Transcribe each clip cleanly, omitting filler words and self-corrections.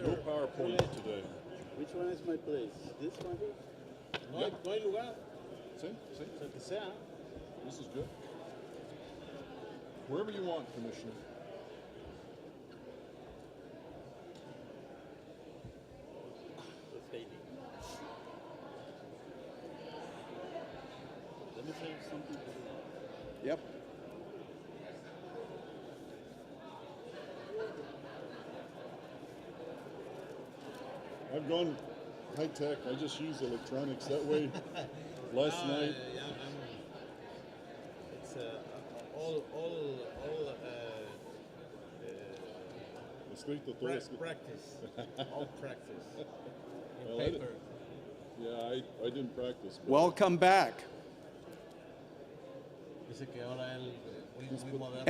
sir. No PowerPoint today. Which one is my place? This one here? No hay lugar. See? See? O sea, que sea. This is good. Wherever you want, Commissioner. Let me say something. Yep. I've gone high tech. I just use electronics that way. Last night. It's all Escrito todo escrito. practice. All practice. In Well, paper. Yeah, I didn't practice. But Welcome back. Dice que ahora él muy moderno.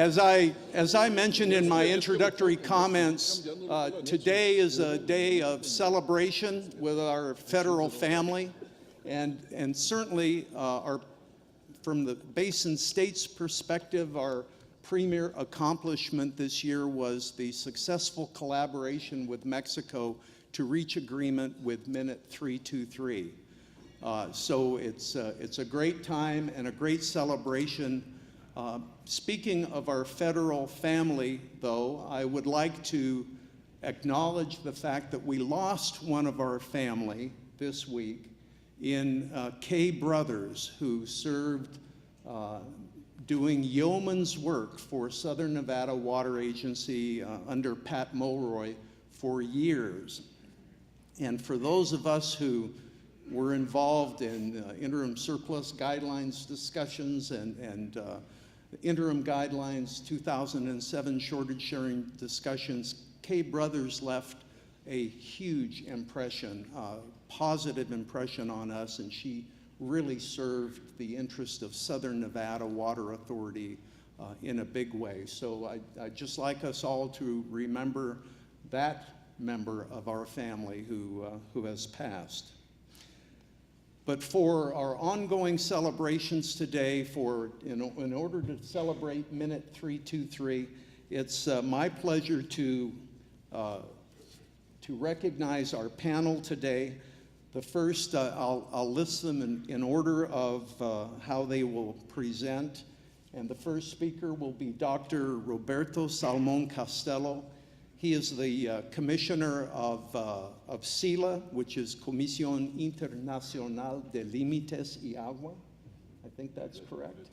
As I mentioned in my introductory comments, today is a day of celebration with our federal family, and certainly from the Basin States perspective, our premier accomplishment this year was the successful collaboration with Mexico to reach agreement with Minute 323. So it's a great time and a great celebration. Speaking of our federal family, though, I would like to acknowledge the fact that we lost one of our family this week in Kay Brothers, who served doing yeoman's work for Southern Nevada Water Agency under Pat Mulroy for years. And for those of us who were involved in interim surplus guidelines discussions and interim guidelines 2007 shortage sharing discussions, Kay Brothers left a huge impression, positive impression on us, and she really served the interest of Southern Nevada Water Authority in a big way. So I'd just like us all to remember that member of our family who has passed. But for our ongoing celebrations today, in order to celebrate Minute 323, it's my pleasure to recognize our panel today. The first, I'll list them in order of how they will present. And the first speaker will be Dr. Roberto Salmon Castello. He is the commissioner of CILA, which is Comisión Internacional de Límites y Agua. I think that's correct.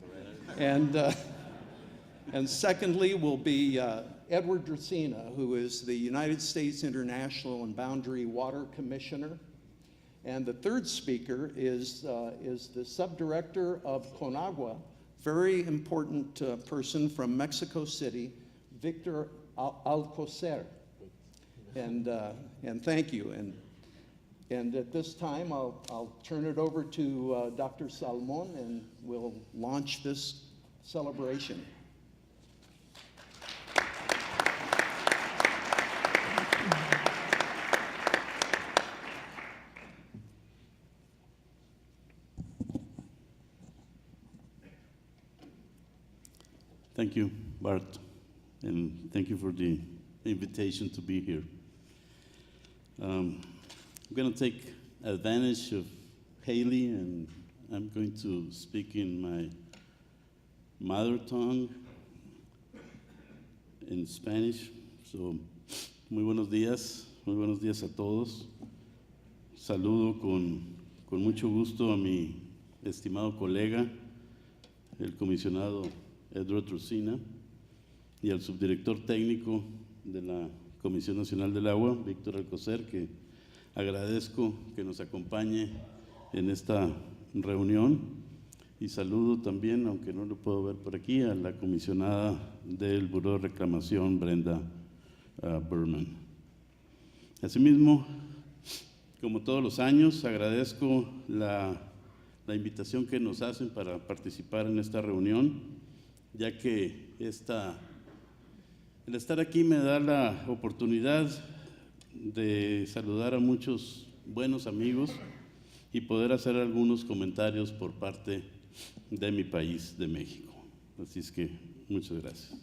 And secondly will be Edward Dracena, who is the United States International and Boundary Water Commissioner. And the third speaker is the subdirector of CONAGUA, very important person from Mexico City, Victor Alcocer. And thank you. And at this time, I'll turn it over to Dr. Salmon, and we'll launch this celebration. Thank you, Bart, and thank you for the invitation to be here. I'm going to take advantage of Haley, and I'm going to speak in my mother tongue, in Spanish. So, muy buenos días a todos. Saludo con mucho gusto a mi estimado colega, el comisionado Edward Dracena, y al subdirector técnico de la Comisión Nacional del Agua, Víctor Alcocer, que agradezco que nos acompañe en esta reunión. Y saludo también, aunque no lo puedo ver por aquí, a la comisionada del Buró de Reclamación, Brenda Berman. Asimismo, como todos los años, agradezco la invitación que nos hacen para participar en esta reunión, ya que el estar aquí me da la oportunidad de saludar a muchos buenos amigos y poder hacer algunos comentarios por parte de mi país, de México. Así es que muchas gracias.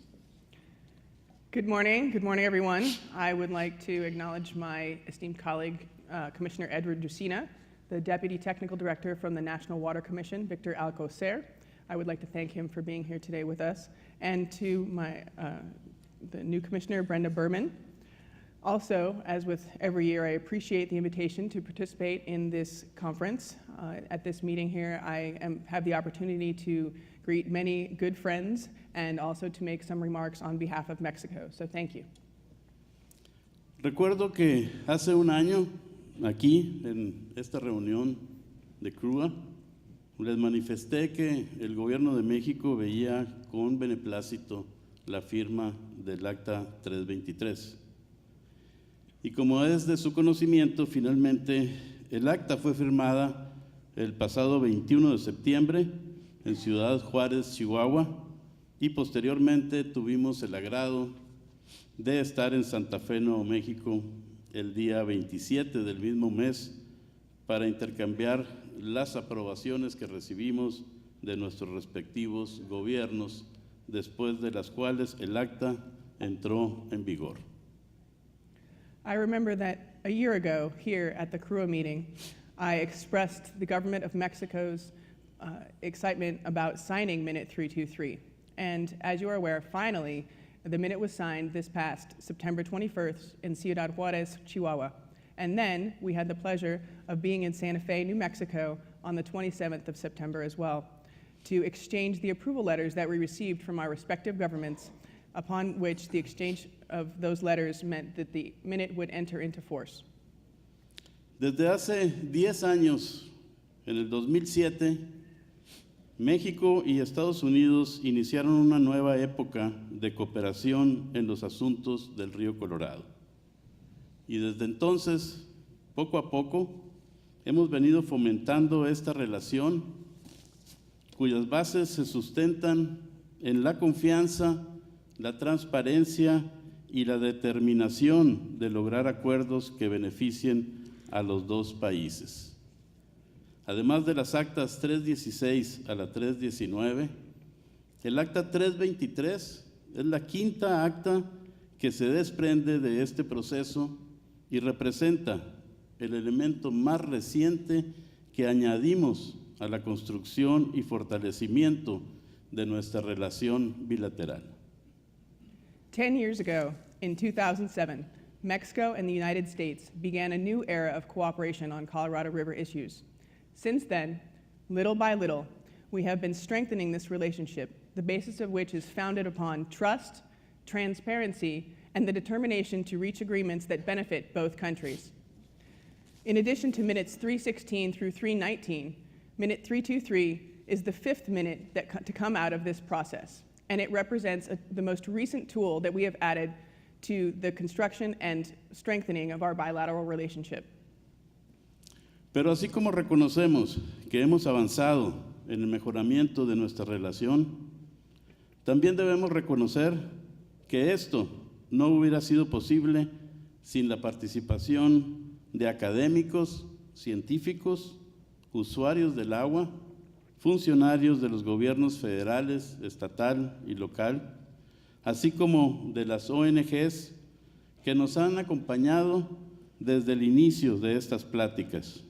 Good morning, everyone. I would like to acknowledge my esteemed colleague, Commissioner Edward Ducina, the Deputy Technical Director from the National Water Commission, Victor Alcocer. I would like to thank him for being here today with us, and to the new Commissioner, Brenda Berman. Also, as with every year, I appreciate the invitation to participate in this conference. At this meeting here, I have the opportunity to greet many good friends and also to make some remarks on behalf of Mexico. So thank you. Recuerdo que hace un año, aquí en esta reunión de CRWUA, les manifesté que el gobierno de México veía con beneplácito la firma del Acta 323. Y como es de su conocimiento, finalmente el acta fue firmada el pasado 21 de septiembre en Ciudad Juárez, Chihuahua, y posteriormente tuvimos el agrado de estar en Santa Fe, Nuevo México, el día 27 del mismo mes para intercambiar las aprobaciones que recibimos de nuestros respectivos gobiernos, después de las cuales el acta entró en vigor. I remember that a year ago here at the CRWUA meeting, I expressed the government of Mexico's excitement about signing Minute 323. And as you are aware, finally, the minute was signed this past September 21st in Ciudad Juárez, Chihuahua. And then we had the pleasure of being in Santa Fe, New Mexico on the 27th of September as well, to exchange the approval letters that we received from our respective governments, upon which the exchange of those letters meant that the minute would enter into force. Desde hace 10 años, en el 2007, México y Estados Unidos iniciaron una nueva época de cooperación en los asuntos del río Colorado. Y desde entonces, poco a poco, hemos venido fomentando esta relación, cuyas bases se sustentan en la confianza, la transparencia y la determinación de lograr acuerdos que beneficien a los dos países. Además de las actas 316 a la 319, el acta 323 es la quinta acta que se desprende de este proceso y representa el elemento más reciente que añadimos a la construcción y fortalecimiento de nuestra relación bilateral. 10 years ago, in 2007, Mexico and the United States began a new era of cooperation on Colorado River issues. Since then, little by little, we have been strengthening this relationship, the basis of which is founded upon trust, transparency, and the determination to reach agreements that benefit both countries. In addition to minutes 316 through 319, minute 323 is the fifth minute to come out of this process, and it represents the most recent tool that we have added to the construction and strengthening of our bilateral relationship. Pero así como reconocemos que hemos avanzado en el mejoramiento de nuestra relación, también debemos reconocer que esto no hubiera sido posible sin la participación de académicos, científicos, usuarios del agua, funcionarios de los gobiernos federales, estatal y local, así como de las ONGs que nos han acompañado desde el inicio de estas pláticas,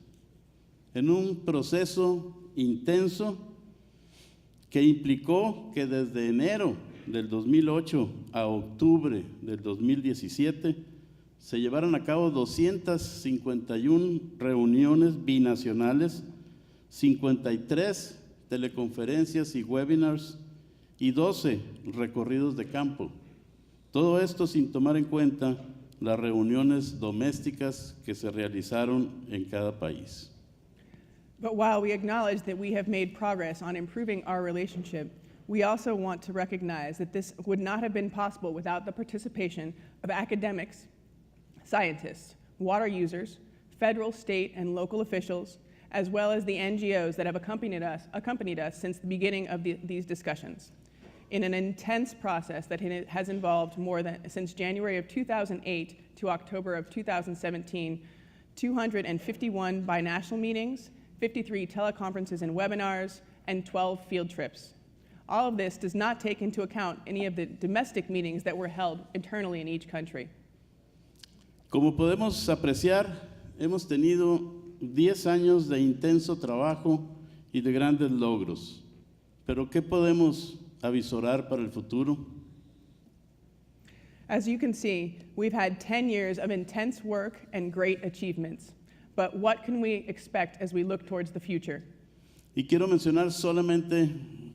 en un proceso intenso que implicó que desde enero del 2008 a octubre del 2017 se llevaron a cabo 251 reuniones binacionales, 53 teleconferencias y webinars y 12 recorridos de campo. Todo esto sin tomar en cuenta las reuniones domésticas que se realizaron en cada país. But while we acknowledge that we have made progress on improving our relationship, we also want to recognize that this would not have been possible without the participation of academics, scientists, water users, federal, state, and local officials, as well as the NGOs that have accompanied us since the beginning of these discussions. In an intense process that has involved since January of 2008 to October of 2017, 251 binational meetings, 53 teleconferences and webinars, and 12 field trips. All of this does not take into account any of the domestic meetings that were held internally in each country. Como podemos apreciar, hemos tenido 10 años de intenso trabajo y de grandes logros. Pero ¿qué podemos avisorar para el futuro? As you can see, we've had 10 years of intense work and great achievements. But what can we expect as we look towards the future? Y quiero mencionar solamente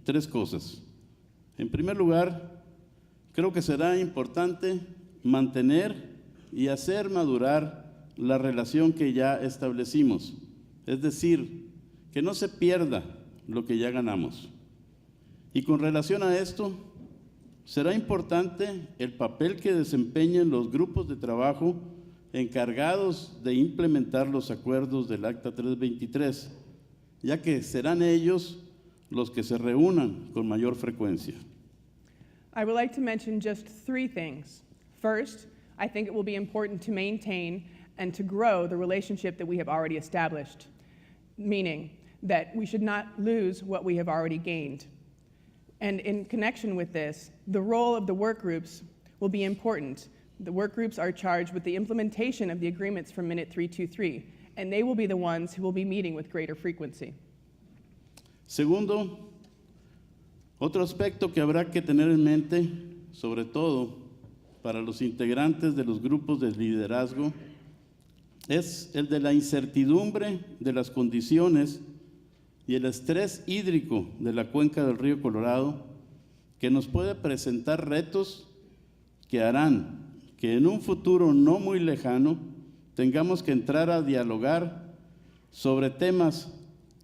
3 cosas. En primer lugar, creo que será importante mantener y hacer madurar la relación que ya establecimos. Es decir, que no se pierda lo que ya ganamos. Y con relación a esto, será importante el papel que desempeñen los grupos de trabajo encargados de implementar los acuerdos del Acta 323, ya que serán ellos los que se reúnan con mayor frecuencia. I would like to mention just 3 things. First, I think it will be important to maintain and to grow the relationship that we have already established, meaning that we should not lose what we have already gained. And in connection with this, the role of the work groups will be important. The work groups are charged with the implementation of the agreements from Minute 323, and they will be the ones who will be meeting with greater frequency. Segundo, otro aspecto que habrá que tener en mente, sobre todo para los integrantes de los grupos de liderazgo, es el de la incertidumbre de las condiciones y el estrés hídrico de la cuenca del río Colorado, que nos puede presentar retos que harán que en un futuro no muy lejano tengamos que entrar a dialogar sobre temas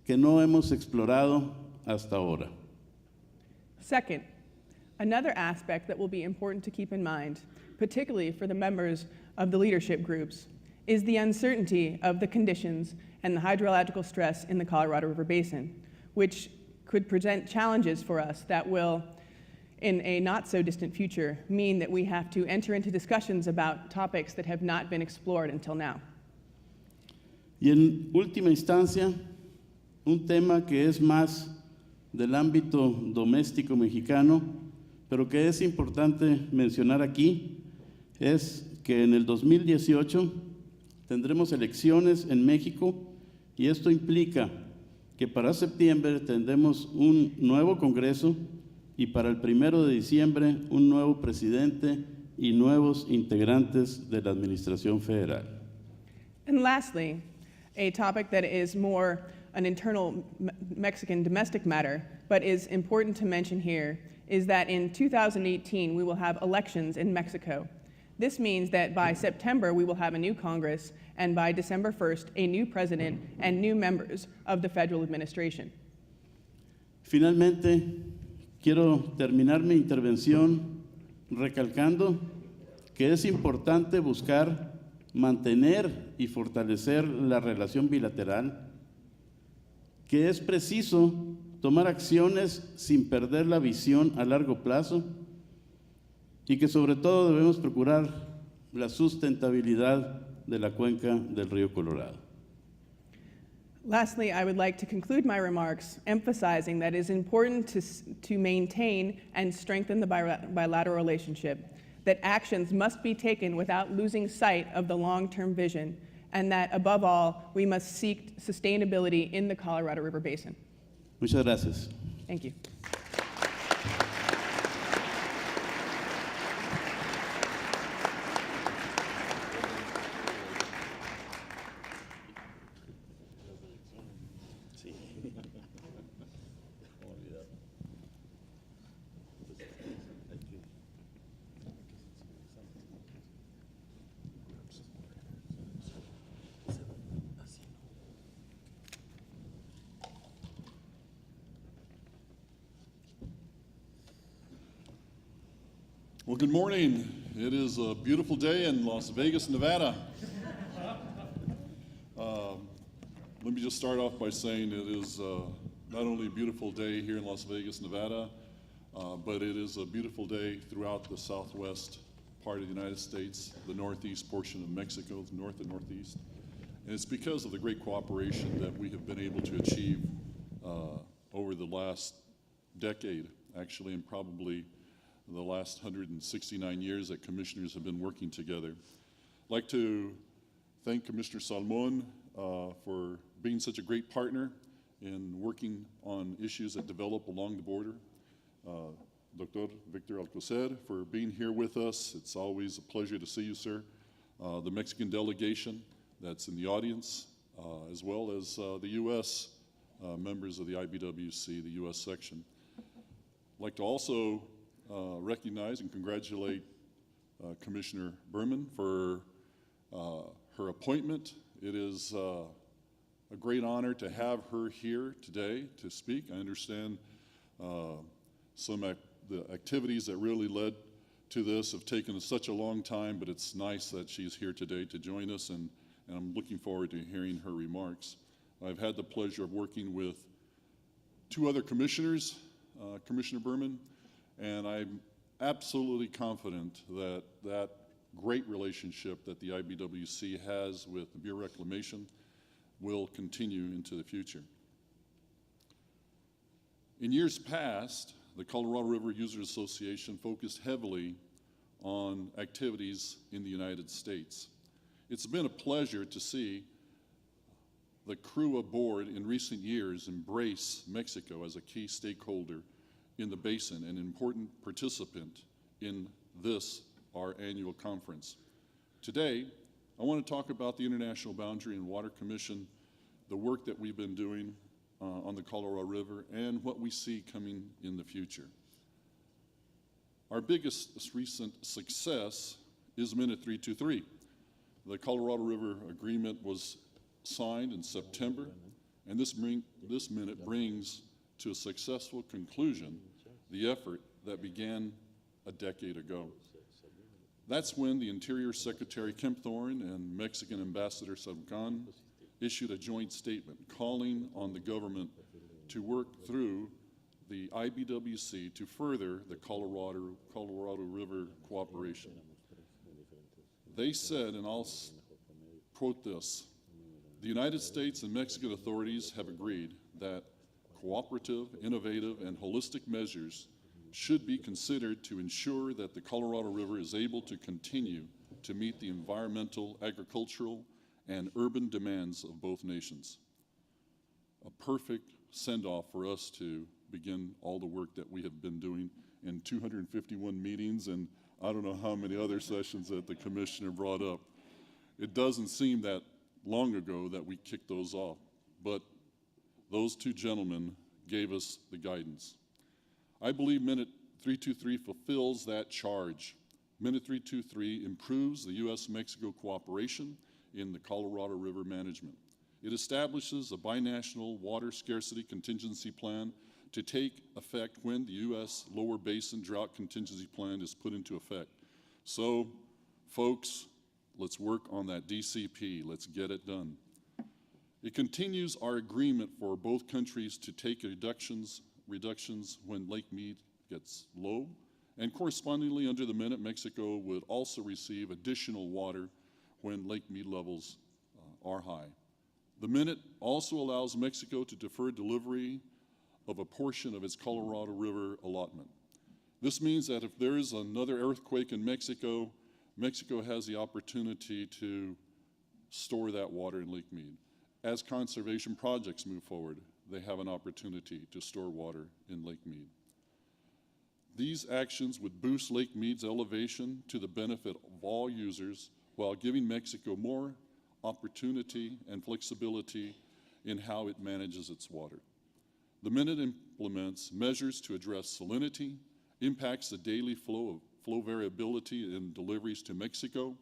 que no hemos explorado hasta ahora. Second, another aspect that will be important to keep in mind, particularly for the members of the leadership groups, is the uncertainty of the conditions and the hydrological stress in the Colorado River Basin, which could present challenges for us that will, in a not so distant future, mean that we have to enter into discussions about topics that have not been explored until now. Y en última instancia, un tema que es más del ámbito doméstico mexicano, pero que es importante mencionar aquí, es que en el 2018 tendremos elecciones en México y esto implica que para septiembre tendremos un nuevo Congreso y para el 1 de diciembre un nuevo presidente y nuevos integrantes de la Administración Federal. And lastly, a topic that is more an internal Mexican domestic matter, but is important to mention here, is that in 2018 we will have elections in Mexico. This means that by September we will have a new Congress, and by December 1st, a new president and new members of the federal administration. Finalmente, quiero terminar mi intervención recalcando que es importante buscar mantener y fortalecer la relación bilateral, que es preciso tomar acciones sin perder la visión a largo plazo y que sobre todo debemos procurar la sustentabilidad de la cuenca del río Colorado. Lastly, I would like to conclude my remarks emphasizing that it is important to maintain and strengthen the bilateral relationship, that actions must be taken without losing sight of the long-term vision, and that above all, we must seek sustainability in the Colorado River Basin. Muchas gracias. Thank you. Sí. Olvidado. Hay que- Así no. Well, good morning. It is a beautiful day in Las Vegas, Nevada. Let me just start off by saying it is not only a beautiful day here in Las Vegas, Nevada, but it is a beautiful day throughout the southwest part of the United States, the northeast portion of Mexico, the north and northeast. And it's because of the great cooperation that we have been able to achieve over the last decade, actually, in probably the last 169 years that commissioners have been working together. I'd like to thank Commissioner Salmon for being such a great partner in working on issues that develop along the border. Dr. Victor Alcocer for being here with us. It's always a pleasure to see you, sir. The Mexican delegation that's in the audience, as well as the U.S. Members of the IBWC, the U.S. section. I'd like to also recognize and congratulate Commissioner Berman for her appointment. It is a great honor to have her here today to speak. I understand the activities that really led to this have taken such a long time, but it's nice that she's here today to join us, and I'm looking forward to hearing her remarks. I've had the pleasure of working with two other commissioners, Commissioner Berman, and I'm absolutely confident that that great relationship that the IBWC has with the Bureau of Reclamation will continue into the future. In years past, the Colorado River Users Association focused heavily on activities in the United States. It's been a pleasure to see the CRWUA board in recent years embrace Mexico as a key stakeholder in the basin and an important participant in this, our annual conference. Today, I want to talk about the International Boundary and Water Commission, the work that we've been doing on the Colorado River, and what we see coming in the future. Our biggest recent success is Minute 323. The Colorado River Agreement was signed in September, and this minute brings to a successful conclusion the effort that began a decade ago. That's when the Interior Secretary Kemp Thorne and Mexican Ambassador Sabkan issued a joint statement calling on the government to work through the IBWC to further the Colorado River cooperation. They said, and I'll quote this, "The United States and Mexican authorities have agreed that cooperative, innovative, and holistic measures should be considered to ensure that the Colorado River is able to continue to meet the environmental, agricultural, and urban demands of both nations." A perfect send-off for us to begin all the work that we have been doing in 251 meetings, and I don't know how many other sessions that the commissioner brought up. It doesn't seem that long ago that we kicked those off, but those two gentlemen gave us the guidance. I believe Minute 323 fulfills that charge. Minute 323 improves the U.S.-Mexico cooperation in the Colorado River management. It establishes a binational water scarcity contingency plan to take effect when the U.S. Lower Basin Drought Contingency Plan is put into effect. So, folks, let's work on that DCP. Let's get it done. It continues our agreement for both countries to take reductions when Lake Mead gets low, and correspondingly under the minute, Mexico would also receive additional water when Lake Mead levels are high. The minute also allows Mexico to defer delivery of a portion of its Colorado River allotment. This means that if there is another earthquake in Mexico, Mexico has the opportunity to store that water in Lake Mead. As conservation projects move forward, they have an opportunity to store water in Lake Mead. These actions would boost Lake Mead's elevation to the benefit of all users while giving Mexico more opportunity and flexibility in how it manages its water. The minute implements measures to address salinity, impacts the daily flow variability in deliveries to Mexico.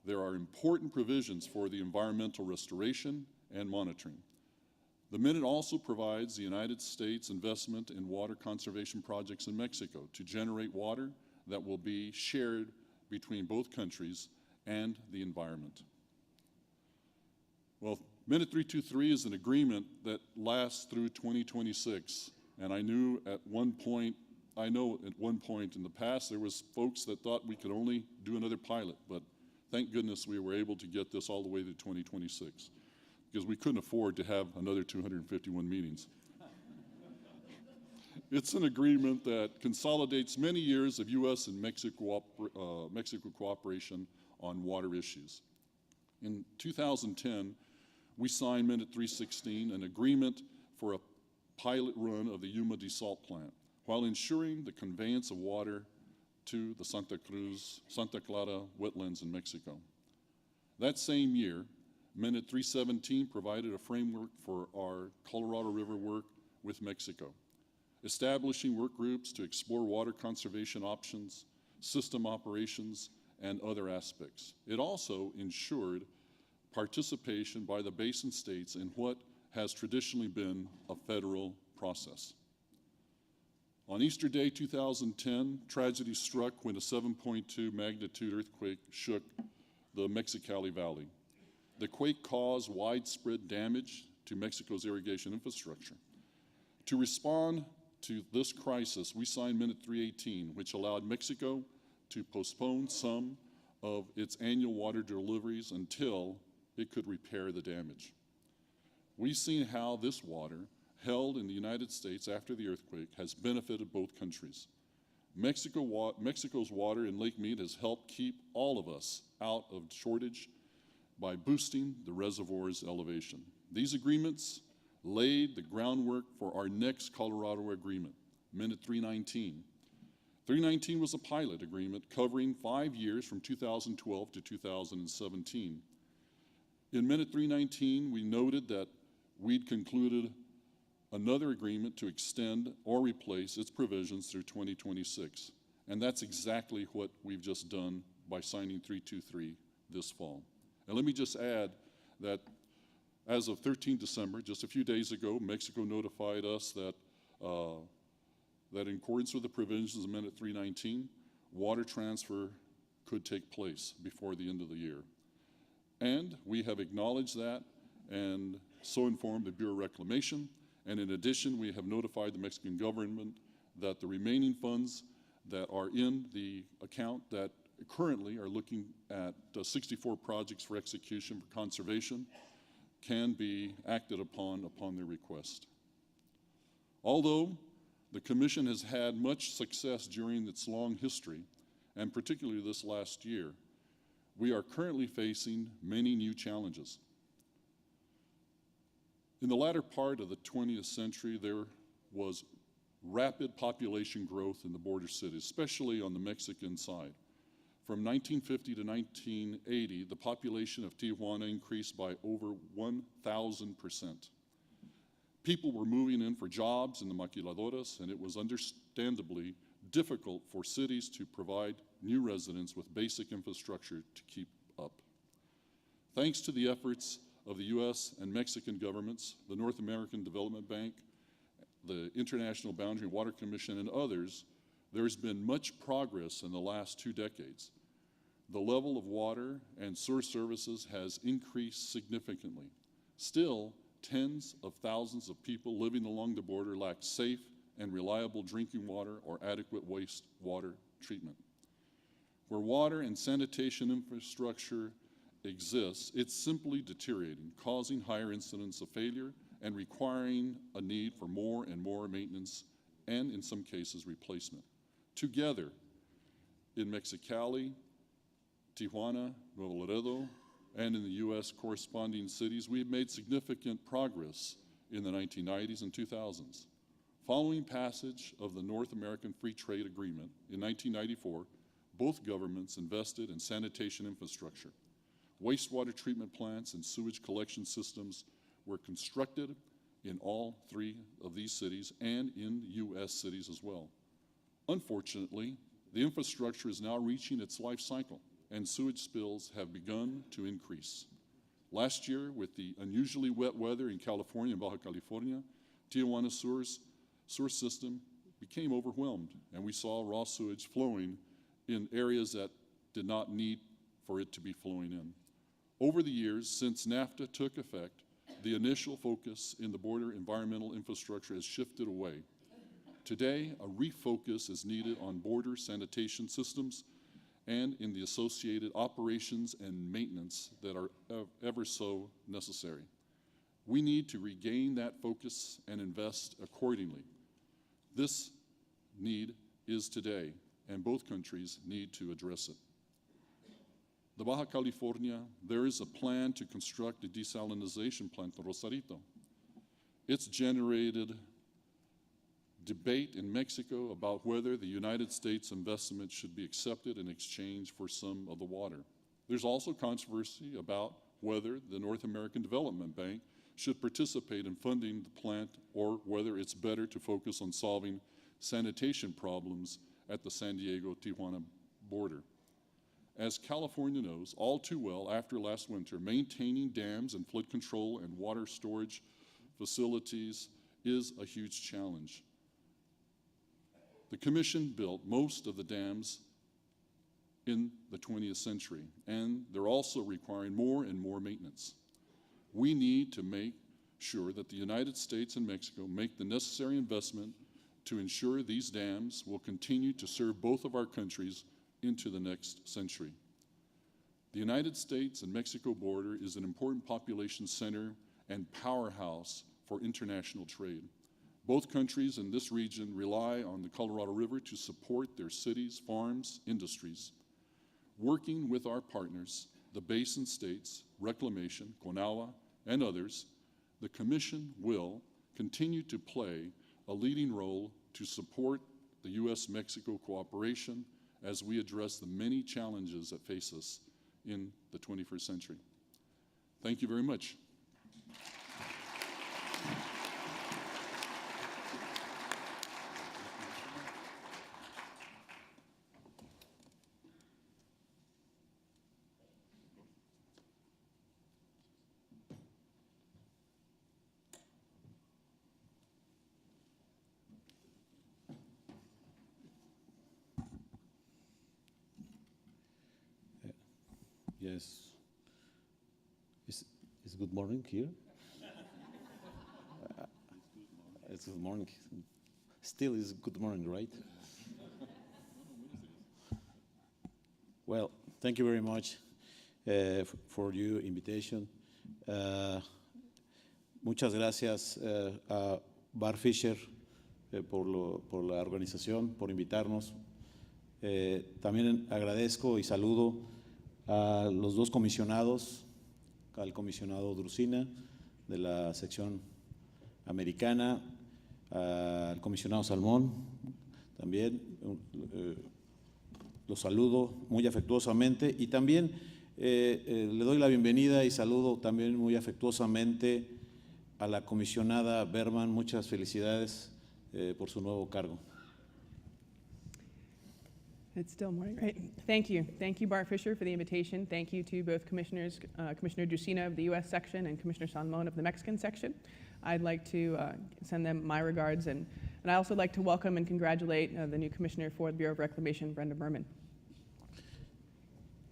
There are important provisions for the environmental restoration and monitoring. The minute also provides the United States investment in water conservation projects in Mexico to generate water that will be shared between both countries and the environment. Well, Minute 323 is an agreement that lasts through 2026, and I know at one point in the past there was folks that thought we could only do another pilot, but thank goodness we were able to get this all the way to 2026, because we couldn't afford to have another 251 meetings. It's an agreement that consolidates many years of U.S. and Mexico cooperation on water issues. In 2010, we signed Minute 316, an agreement for a pilot run of the CRWUA desalt plant, while ensuring the conveyance of water to the Santa Clara wetlands in Mexico. That same year, Minute 317 provided a framework for our Colorado River work with Mexico, establishing work groups to explore water conservation options, system operations, and other aspects. It also ensured participation by the basin states in what has traditionally been a federal process. On Easter Day 2010, tragedy struck when a 7.2 magnitude earthquake shook the Mexicali Valley. The quake caused widespread damage to Mexico's irrigation infrastructure. To respond to this crisis, we signed Minute 318, which allowed Mexico to postpone some of its annual water deliveries until it could repair the damage. We've seen how this water, held in the United States after the earthquake, has benefited both countries. Mexico's water in Lake Mead has helped keep all of us out of shortage by boosting the reservoir's elevation. These agreements laid the groundwork for our next Colorado agreement, Minute 319. 319 was a pilot agreement covering 5 years from 2012 to 2017. In Minute 319, we noted that we'd concluded another agreement to extend or replace its provisions through 2026. And that's exactly what we've just done by signing 323 this fall. And let me just add that as of 13 December, just a few days ago, Mexico notified us that in accordance with the provisions of Minute 319, water transfer could take place before the end of the year. And we have acknowledged that and so informed the Bureau of Reclamation. And in addition, we have notified the Mexican government that the remaining funds that are in the account that currently are looking at 64 projects for execution for conservation can be acted upon their request. Although the Commission has had much success during its long history, and particularly this last year, we are currently facing many new challenges. In the latter part of the 20th century, there was rapid population growth in the border cities, especially on the Mexican side. From 1950 to 1980, the population of Tijuana increased by over 1,000%. People were moving in for jobs in the maquiladoras, and it was understandably difficult for cities to provide new residents with basic infrastructure to keep up. Thanks to the efforts of the U.S. and Mexican governments, the North American Development Bank, the International Boundary Water Commission, and others, there's been much progress in the last 2 decades. The level of water and sewer services has increased significantly. Still, tens of thousands of people living along the border lack safe and reliable drinking water or adequate wastewater treatment. Where water and sanitation infrastructure exists, it's simply deteriorating, causing higher incidence of failure and requiring a need for more and more maintenance and, in some cases, replacement. Together, in Mexicali, Tijuana, Nuevo Laredo, and in the U.S. corresponding cities, we have made significant progress in the 1990s and 2000s. Following passage of the North American Free Trade Agreement in 1994, both governments invested in sanitation infrastructure. Wastewater treatment plants and sewage collection systems were constructed in all 3 of these cities and in U.S. cities as well. Unfortunately, the infrastructure is now reaching its life cycle, and sewage spills have begun to increase. Last year, with the unusually wet weather in California and Baja California, Tijuana sewer system became overwhelmed, and we saw raw sewage flowing in areas that did not need for it to be flowing in. Over the years, since NAFTA took effect, the initial focus in the border environmental infrastructure has shifted away. Today, a refocus is needed on border sanitation systems and in the associated operations and maintenance that are ever so necessary. We need to regain that focus and invest accordingly. This need is today, and both countries need to address it. The Baja California, there is a plan to construct a desalinization plant in Rosarito. It's generated debate in Mexico about whether the United States investment should be accepted in exchange for some of the water. There's also controversy about whether the North American Development Bank should participate in funding the plant or whether it's better to focus on solving sanitation problems at the San Diego-Tijuana border. As California knows all too well after last winter, maintaining dams and flood control and water storage facilities is a huge challenge. The Commission built most of the dams in the 20th century, and they're also requiring more and more maintenance. We need to make sure that the United States and Mexico make the necessary investment to ensure these dams will continue to serve both of our countries into the next century. The United States and Mexico border is an important population center and powerhouse for international trade. Both countries in this region rely on the Colorado River to support their cities, farms, industries. Working with our partners, the basin states, Reclamation, CONAGUA, and others, the Commission will continue to play a leading role to support the U.S.-Mexico cooperation as we address the many challenges that face us in the 21st century. Thank you very much. Yes. Is good morning here? It's good morning. Still is good morning, right? Well, thank you very much for your invitation. Muchas gracias a Bar Fisher por la organización, por invitarnos. También agradezco y saludo a los dos comisionados, al comisionado Drusina de la sección americana, al comisionado Salmón, también los saludo muy afectuosamente y también le doy la bienvenida y saludo también muy afectuosamente a la comisionada Berman. Muchas felicidades por su nuevo cargo. It's still morning, right? Thank you. Thank you, Bart Fisher, for the invitation. Thank you to both commissioners, Commissioner Drusina of the U.S. section and Commissioner Salmon of the Mexican section. I'd like to send them my regards, and I also like to welcome and congratulate the new commissioner for the Bureau of Reclamation, Brenda Berman.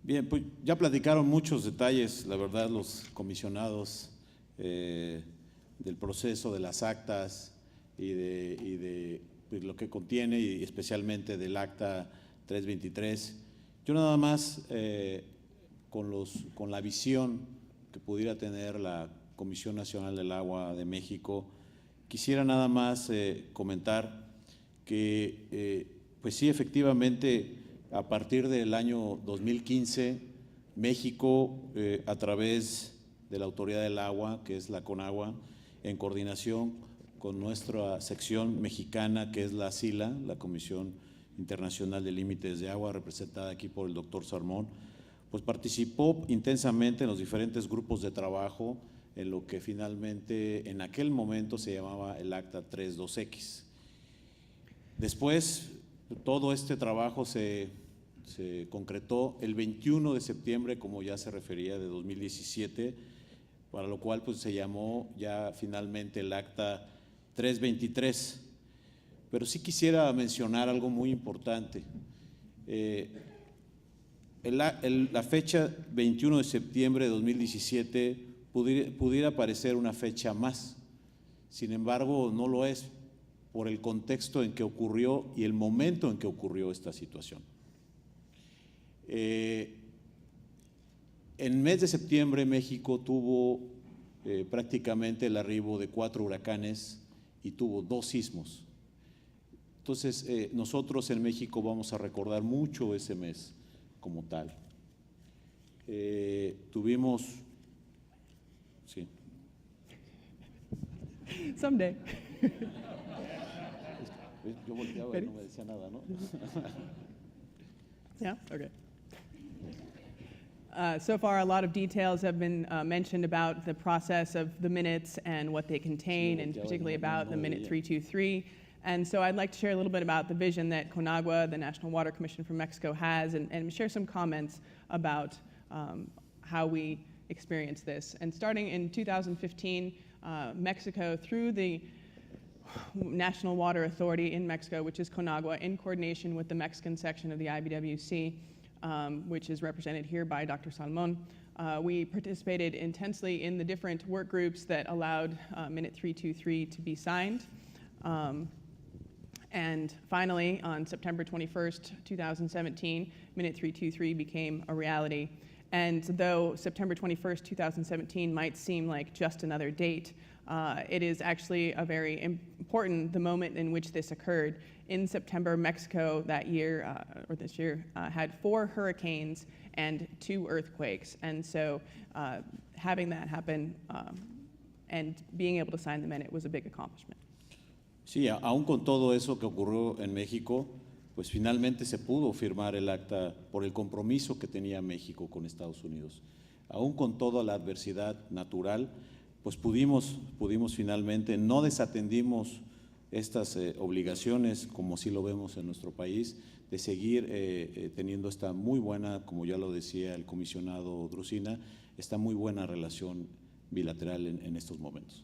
Bien, pues ya platicaron muchos detalles, la verdad, los comisionados del proceso, de las actas y de pues, lo que contiene, y especialmente del acta 323. Yo nada más con la visión que pudiera tener la Comisión Nacional del Agua de México, quisiera nada más comentar que pues sí, efectivamente, a partir del año 2015, México, a través de la Autoridad del Agua, que es la CONAGUA, en coordinación con nuestra sección mexicana, que es la CILA, la Comisión Internacional de Límites de Agua, representada aquí por el doctor Salmón, pues participó intensamente en los diferentes grupos de trabajo en lo que finalmente en aquel momento se llamaba el Acta 32X. Después, todo este trabajo se concretó el 21 de septiembre, como ya se refería, de 2017, para lo cual pues, se llamó ya finalmente el Acta 323. Pero sí quisiera mencionar algo muy importante. La fecha 21 de septiembre de 2017 pudiera parecer una fecha más. Sin embargo, no lo es por el contexto en que ocurrió y el momento en que ocurrió esta situación. En el mes de septiembre, México tuvo prácticamente el arribo de 4 huracanes y tuvo 2 sismos. Entonces, nosotros en México vamos a recordar mucho ese mes como tal. Tuvimos, sí. Someday. Yo volteaba y no me decía nada, ¿no? Yeah, okay. So far, a lot of details have been mentioned about the process of the minutes and what they contain, and particularly about the Minute 323. And so I'd like to share a little bit about the vision that CONAGUA, the National Water Commission for Mexico, has, and share some comments about how we experience this. And starting in 2015, Mexico, through the National Water Authority in Mexico, which is CONAGUA, in coordination with the Mexican section of the IBWC, which is represented here by Dr. Salmon, we participated intensely in the different work groups that allowed Minute 323 to be signed. And finally, on September 21st, 2017, Minute 323 became a reality. And though September 21st, 2017 might seem like just another date, it is actually a very important, the moment in which this occurred. In September, Mexico that year, or this year, had 4 hurricanes and 2 earthquakes. And so having that happen and being able to sign the minute was a big accomplishment. Sí, aún con todo eso que ocurrió en México, pues finalmente se pudo firmar el acta por el compromiso que tenía México con Estados Unidos. Aún con toda la adversidad natural, pues pudimos finalmente, no desatendimos estas obligaciones, como sí lo vemos en nuestro país, de seguir teniendo esta muy buena, como ya lo decía el comisionado Drusina, esta muy buena relación bilateral en estos momentos.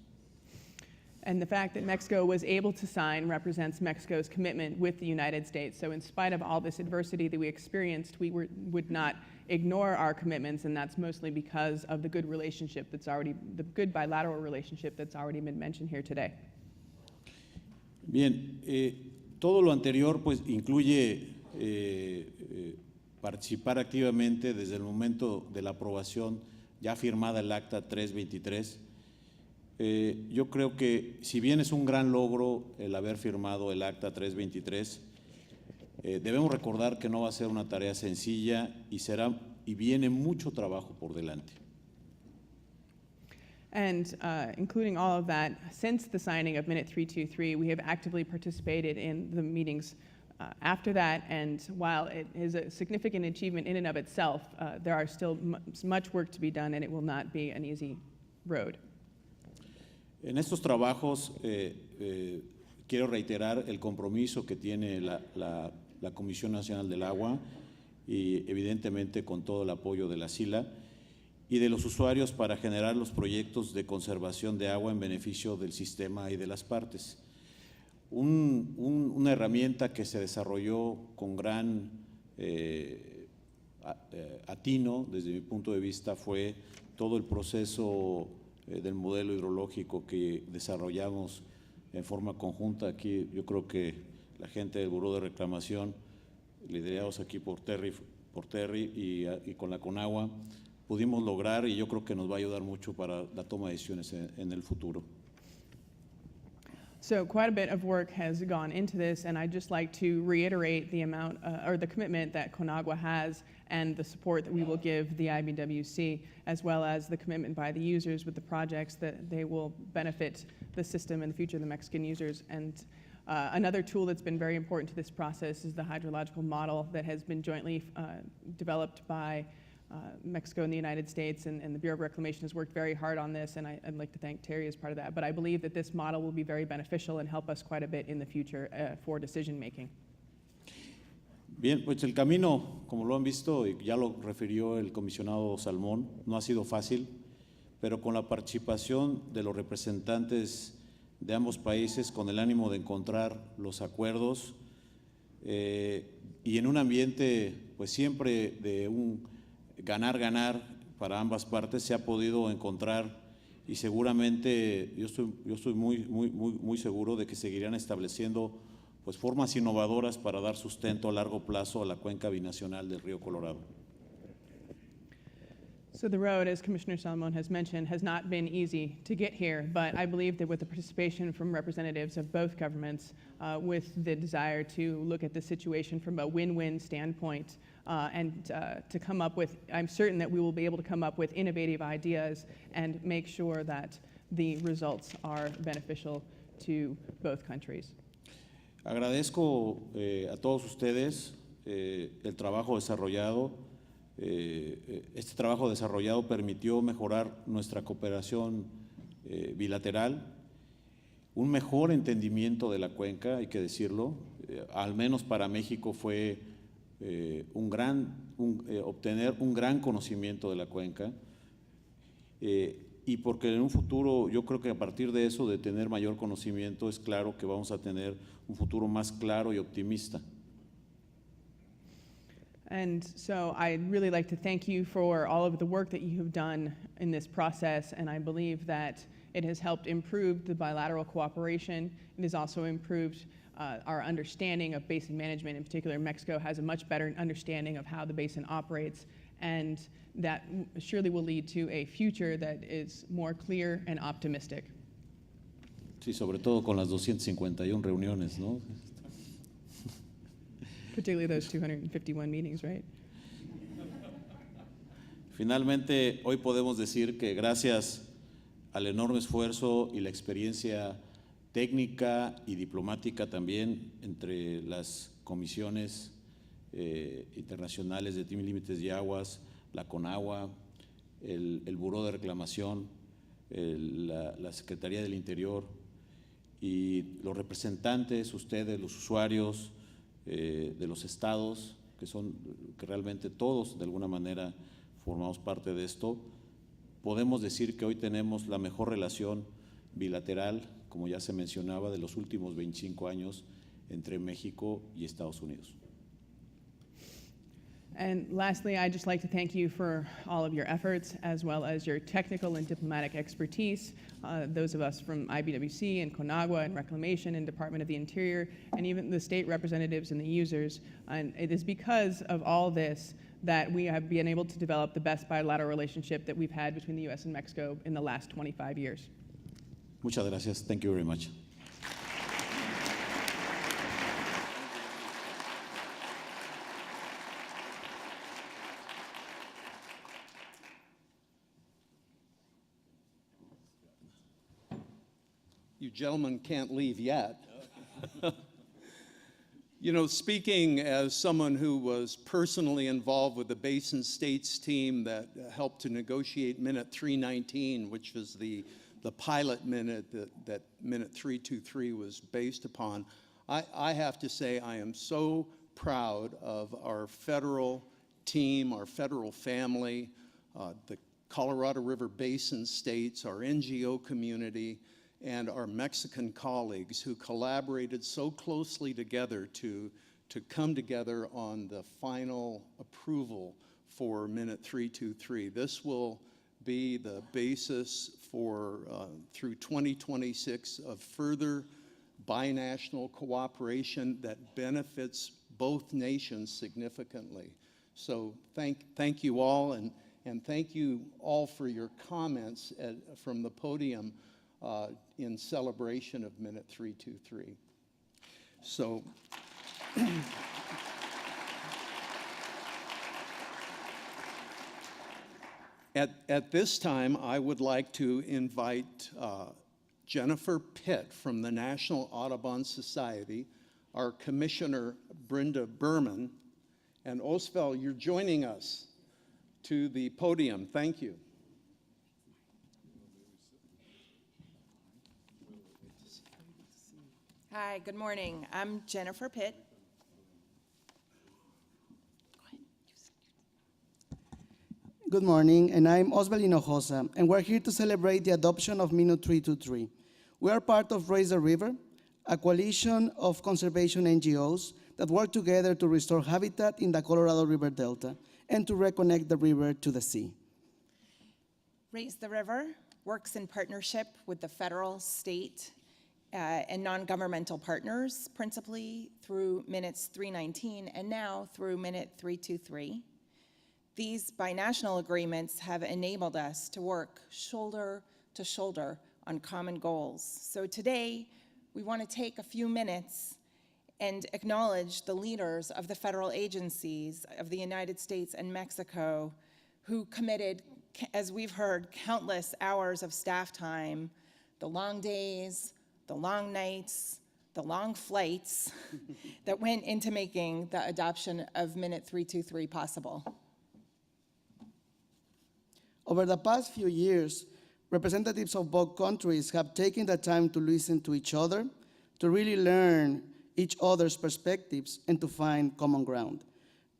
And the fact that Mexico was able to sign represents Mexico's commitment with the United States. So in spite of all this adversity that we experienced, we would not ignore our commitments, and that's mostly because of the good relationship the good bilateral relationship that's already been mentioned here today. Bien, todo lo anterior pues incluye participar activamente desde el momento de la aprobación ya firmada el Acta 323. Yo creo que si bien es un gran logro el haber firmado el Acta 323, debemos recordar que no va a ser una tarea sencilla y viene mucho trabajo por delante. And including all of that, since the signing of Minute 323, we have actively participated in the meetings after that, and while it is a significant achievement in and of itself, there are still much work to be done, and it will not be an easy road. En estos trabajos quiero reiterar el compromiso que tiene la Comisión Nacional del Agua y evidentemente con todo el apoyo de la SILA y de los usuarios para generar los proyectos de conservación de agua en beneficio del sistema y de las partes. Una herramienta que se desarrolló con gran atino desde mi punto de vista fue todo el proceso del modelo hidrológico que desarrollamos en forma conjunta. Aquí yo creo que la gente del Buró de Reclamación, liderados aquí por Terry y con la CONAGUA, pudimos lograr, y yo creo que nos va a ayudar mucho para la toma de decisiones en el futuro. So quite a bit of work has gone into this, and I'd just like to reiterate the amount or the commitment that CONAGUA has and the support that we will give the IBWC, as well as the commitment by the users with the projects that they will benefit the system and the future of the Mexican users. And another tool that's been very important to this process is the hydrological model that has been jointly developed by Mexico and the United States, and the Bureau of Reclamation has worked very hard on this, and I'd like to thank Terry as part of that. But I believe that this model will be very beneficial and help us quite a bit in the future for decision making. Bien, pues el camino, como lo han visto y ya lo refirió el comisionado Salmón, no ha sido fácil, pero con la participación de los representantes de ambos países, con el ánimo de encontrar los acuerdos y en un ambiente pues siempre de un ganar para ambas partes, se ha podido encontrar, y seguramente yo estoy muy seguro de que seguirán estableciendo pues formas innovadoras para dar sustento a largo plazo a la cuenca binacional del río Colorado. So the road, as Commissioner Salmon has mentioned, has not been easy to get here, but I believe that with the participation from representatives of both governments, with the desire to look at the situation from a win-win standpoint, and to come up with, I'm certain that we will be able to come up with innovative ideas and make sure that the results are beneficial to both countries. Agradezco a todos ustedes el trabajo desarrollado. Este trabajo desarrollado permitió mejorar nuestra cooperación bilateral, un mejor entendimiento de la cuenca, hay que decirlo. Al menos para México fue obtener un gran conocimiento de la cuenca, y porque en un futuro, yo creo que a partir de eso, de tener mayor conocimiento, es claro que vamos a tener un futuro más claro y optimista. And so I'd really like to thank you for all of the work that you have done in this process, and I believe that it has helped improve the bilateral cooperation. It has also improved our understanding of basin management. In particular, Mexico has a much better understanding of how the basin operates, and that surely will lead to a future that is more clear and optimistic. Sí, sobre todo con las 251 reuniones, ¿no? Particularly those 251 meetings, right? Finalmente, hoy podemos decir que gracias al enorme esfuerzo y la experiencia técnica y diplomática también entre las comisiones internacionales de límites y aguas, la CONAGUA, el Buró de Reclamación, la Secretaría del Interior y los representantes, ustedes, los usuarios de los estados, que realmente todos de alguna manera formamos parte de esto, podemos decir que hoy tenemos la mejor relación bilateral, como ya se mencionaba, de los últimos 25 años entre México y Estados Unidos. And lastly, I'd just like to thank you for all of your efforts, as well as your technical and diplomatic expertise, those of us from IBWC and CONAGUA and Reclamation and Department of the Interior, and even the state representatives and the users. And it is because of all this that we have been able to develop the best bilateral relationship that we've had between the U.S. and Mexico in the last 25 years. Muchas gracias. Thank you very much. You gentlemen can't leave yet. You know, speaking as someone who was personally involved with the Basin States team that helped to negotiate Minute 319, which was the pilot minute that Minute 323 was based upon, I have to say I am so proud of our federal team, our federal family, the Colorado River Basin states, our NGO community, and our Mexican colleagues who collaborated so closely together to come together on the final approval for Minute 323. This will be the basis for, through 2026, of further binational cooperation that benefits both nations significantly. So thank you all, and thank you all for your comments from the podium in celebration of Minute 323. So, at this time, I would like to invite Jennifer Pitt from the National Audubon Society, our Commissioner Brenda Berman, and Osval, you're joining us to the podium. Thank you. Hi, good morning. I'm Jennifer Pitt. Good morning, and I'm Osval Hinojosa, and we're here to celebrate the adoption of Minute 323. We are part of Raise the River, a coalition of conservation NGOs that work together to restore habitat in the Colorado River Delta and to reconnect the river to the sea. Raise the River works in partnership with the federal, state, and non-governmental partners, principally through Minutes 319 and now through Minute 323. These binational agreements have enabled us to work shoulder to shoulder on common goals. So today, we want to take a few minutes and acknowledge the leaders of the federal agencies of the United States and Mexico who committed, as we've heard, countless hours of staff time, the long days, the long nights, the long flights that went into making the adoption of Minute 323 possible. Over the past few years, representatives of both countries have taken the time to listen to each other, to really learn each other's perspectives, and to find common ground.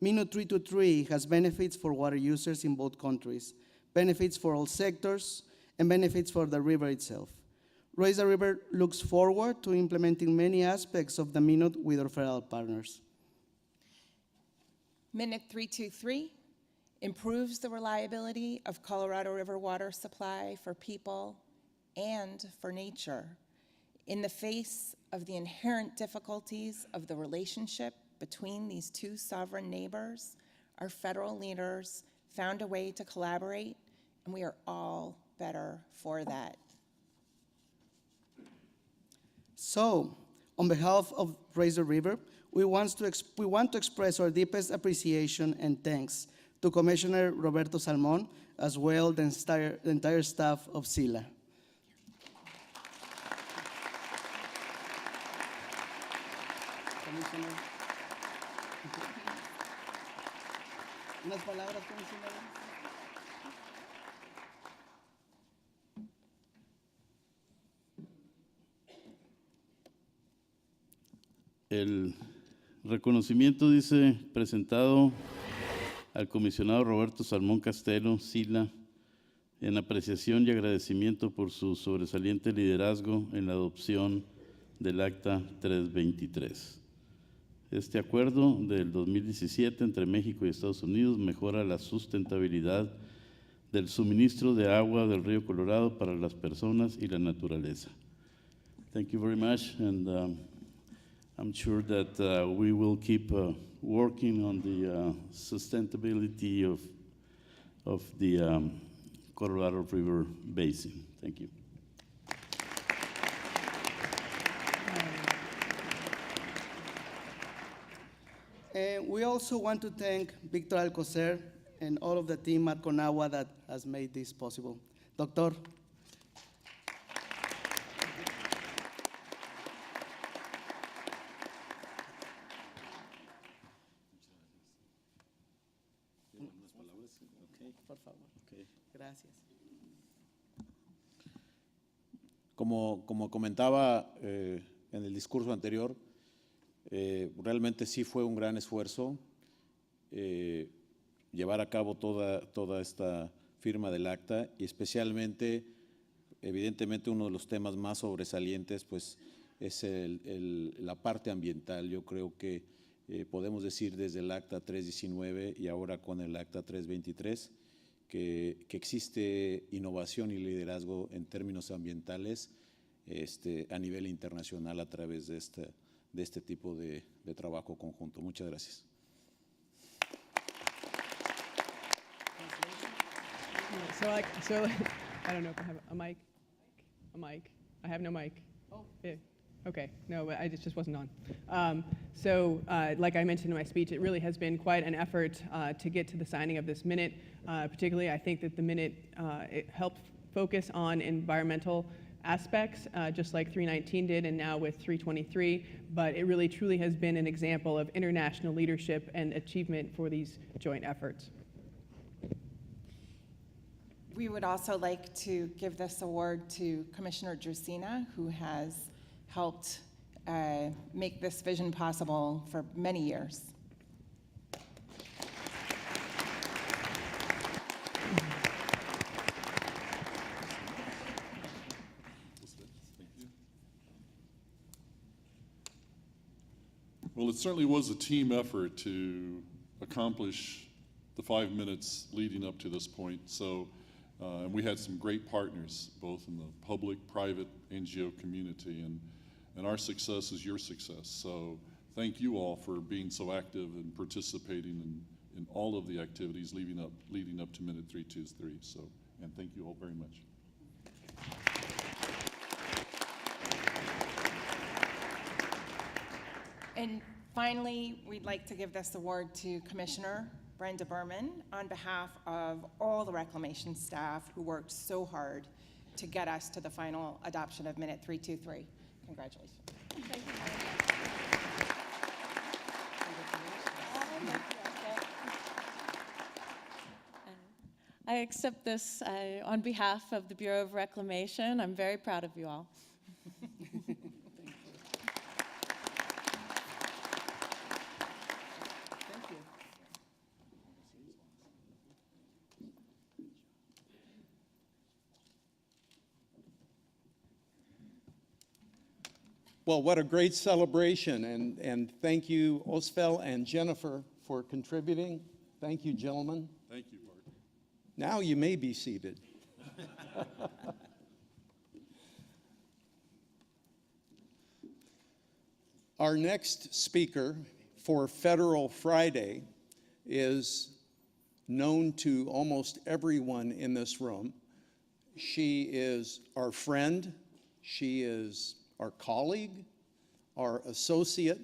Minute 323 has benefits for water users in both countries, benefits for all sectors, and benefits for the river itself. Raise the River looks forward to implementing many aspects of the Minute with our federal partners. Minute 323 improves the reliability of Colorado River water supply for people and for nature in the face of the inherent difficulties of the relationship between these two sovereign neighbors. Our federal leaders found a way to collaborate, and we are all better for that. So, on behalf of Raise the River, we want to express our deepest appreciation and thanks to Commissioner Roberto Salmon, as well as the entire staff of CRWUA. Commissioner. Unas palabras, Commissioner. El reconocimiento dice presentado al comisionado Roberto Salmón Castelo, SILA, en apreciación y agradecimiento por su sobresaliente liderazgo en la adopción del Acta 323. Este acuerdo del 2017 entre México y Estados Unidos mejora la sustentabilidad del suministro de agua del río Colorado para las personas y la naturaleza. Thank you very much, and I'm sure that we will keep working on the sustainability of the Colorado River Basin. Thank you. And we also want to thank Victor Alcocer and all of the team at CONAGUA that has made this possible. Doctor. Por favor. Okay. Gracias. Como comentaba en el discurso anterior, realmente sí fue un gran esfuerzo llevar a cabo toda esta firma del acta, y especialmente, evidentemente, uno de los temas más sobresalientes pues, es la parte ambiental. Yo creo que podemos decir desde el acta 319 y ahora con el acta 323 que existe innovación y liderazgo en términos ambientales a nivel internacional a través de este tipo de trabajo conjunto. Muchas gracias. So I don't know if I have a mic. A mic. I have no mic. Oh. Yeah. Okay. No, I just wasn't on. Like I mentioned in my speech, it really has been quite an effort to get to the signing of this minute. Particularly, I think that the minute it helped focus on environmental aspects, just like 319 did, and now with 323. But it really, truly has been an example of international leadership and achievement for these joint efforts. We would also like to give this award to Commissioner Drusina, who has helped make this vision possible for many years. Well, it certainly was a team effort to accomplish the 5 minutes leading up to this point. So, and we had some great partners, both in the public, private, NGO community, and our success is your success. So thank you all for being so active and participating and in all of the activities leading up to Minute 323. So, and thank you all very much. And finally, we'd like to give this award to Commissioner Brenda Berman on behalf of all the reclamation staff who worked so hard to get us to the final adoption of Minute 323. Congratulations. I accept this on behalf of the Bureau of Reclamation. I'm very proud of you all. Well, what a great celebration, and thank you, Osvel and Jennifer, for contributing. Thank you, gentlemen. Thank you, Bart. Now you may be seated. Our next speaker for Federal Friday is known to almost everyone in this room. She is our friend. She is our colleague, our associate,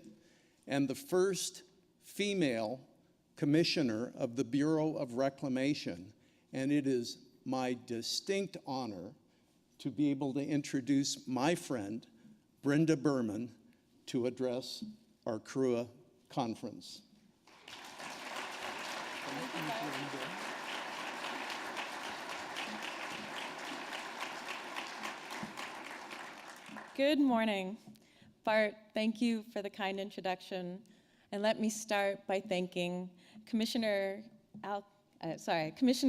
and the first female commissioner of the Bureau of Reclamation. And it is my distinct honor to be able to introduce my friend, Brenda Berman, to address our CRWUA conference. Good morning. Bart, thank you for the kind introduction. And let me start by thanking Commissioner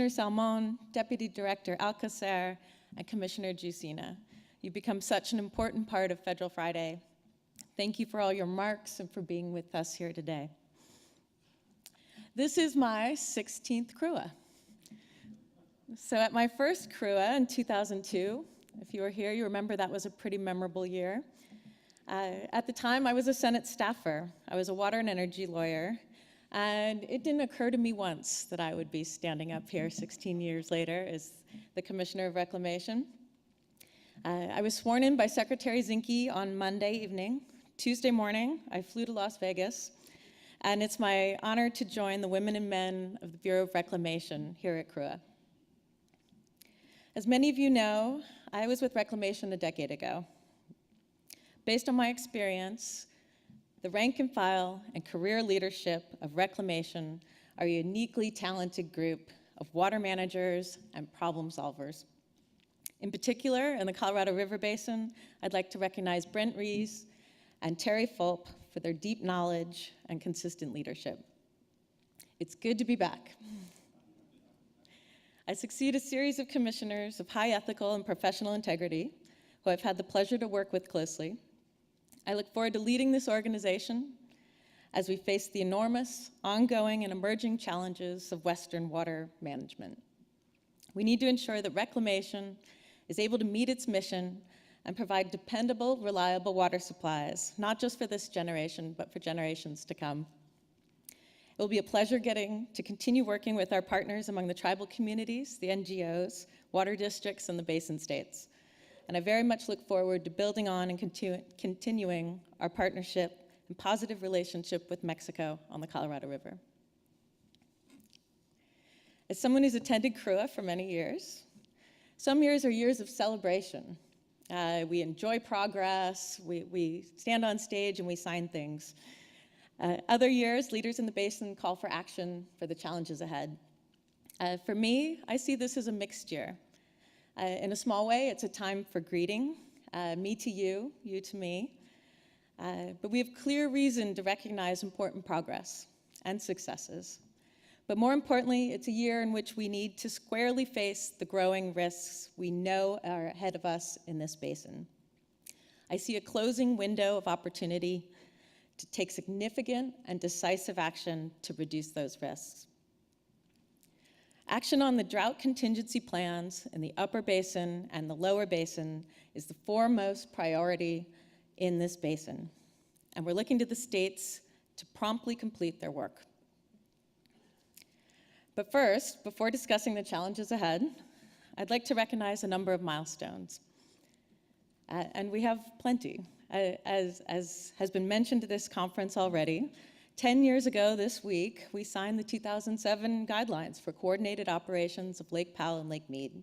Salmon, Deputy Director Alcacer, and Commissioner Jusina. You've become such an important part of Federal Friday. Thank you for all your marks and for being with us here today. This is my 16th CRWUA. So at my first CRWUA in 2002, if you were here, you remember that was a pretty memorable year. At the time, I was a Senate staffer. I was a water and energy lawyer, and it didn't occur to me once that I would be standing up here 16 years later as the Commissioner of Reclamation. I was sworn in by Secretary Zinke on Monday evening. Tuesday morning, I flew to Las Vegas, and it's my honor to join the women and men of the Bureau of Reclamation here at CRWUA. As many of you know, I was with Reclamation a decade ago. Based on my experience, the rank and file and career leadership of Reclamation are a uniquely talented group of water managers and problem solvers. In particular, in the Colorado River Basin, I'd like to recognize Brent Rees and Terry Fulp for their deep knowledge and consistent leadership. It's good to be back. I succeed a series of commissioners of high ethical and professional integrity who I've had the pleasure to work with closely. I look forward to leading this organization as we face the enormous, ongoing, and emerging challenges of Western water management. We need to ensure that Reclamation is able to meet its mission and provide dependable, reliable water supplies, not just for this generation, but for generations to come. It will be a pleasure getting to continue working with our partners among the tribal communities, the NGOs, water districts, and the basin states. And I very much look forward to building on and continuing our partnership and positive relationship with Mexico on the Colorado River. As someone who's attended CRWUA for many years, some years are years of celebration. We enjoy progress, we stand on stage and we sign things. Other years, leaders in the basin call for action for the challenges ahead. For me, I see this as a mixed year. In a small way, it's a time for greeting, me to you, you to me. But we have clear reason to recognize important progress and successes. But more importantly, it's a year in which we need to squarely face the growing risks we know are ahead of us in this basin. I see a closing window of opportunity to take significant and decisive action to reduce those risks. Action on the drought contingency plans in the upper basin and the lower basin is the foremost priority in this basin, and we're looking to the states to promptly complete their work. But first, before discussing the challenges ahead, I'd like to recognize a number of milestones. And we have plenty. As has been mentioned at this conference already, 10 years ago this week, we signed the 2007 guidelines for coordinated operations of Lake Powell and Lake Mead.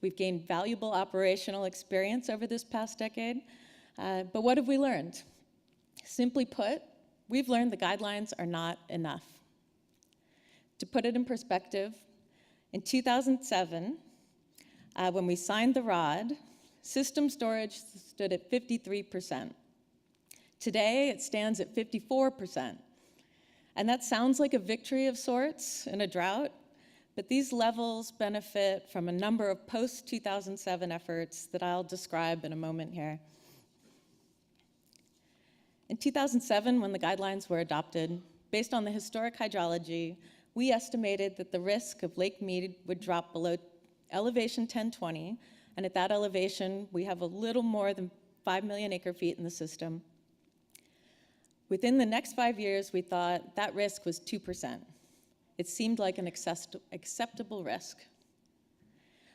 We've gained valuable operational experience over this past decade, but what have we learned? Simply put, we've learned the guidelines are not enough. To put it in perspective, in 2007, when we signed the ROD, system storage stood at 53%. Today, it stands at 54%. And that sounds like a victory of sorts in a drought, but these levels benefit from a number of post-2007 efforts that I'll describe in a moment here. In 2007, when the guidelines were adopted, based on the historic hydrology, we estimated that the risk of Lake Mead would drop below elevation 1020, and at that elevation, we have a little more than 5 million acre-feet in the system. Within the next 5 years, we thought that risk was 2%. It seemed like an acceptable risk.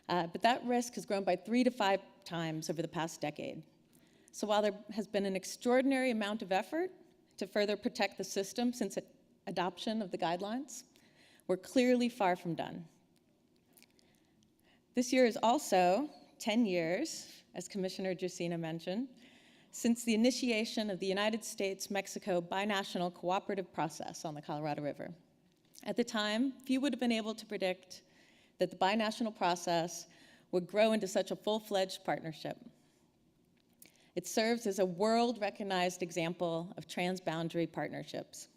But that risk has grown by 3 to 5 times over the past decade. So while there has been an extraordinary amount of effort to further protect the system since adoption of the guidelines, we're clearly far from done. This year is also 10 years, as Commissioner Jusina mentioned, since the initiation of the United States-Mexico binational cooperative process on the Colorado River. At the time, few would have been able to predict that the binational process would grow into such a full-fledged partnership. It serves as a world-recognized example of transboundary partnerships.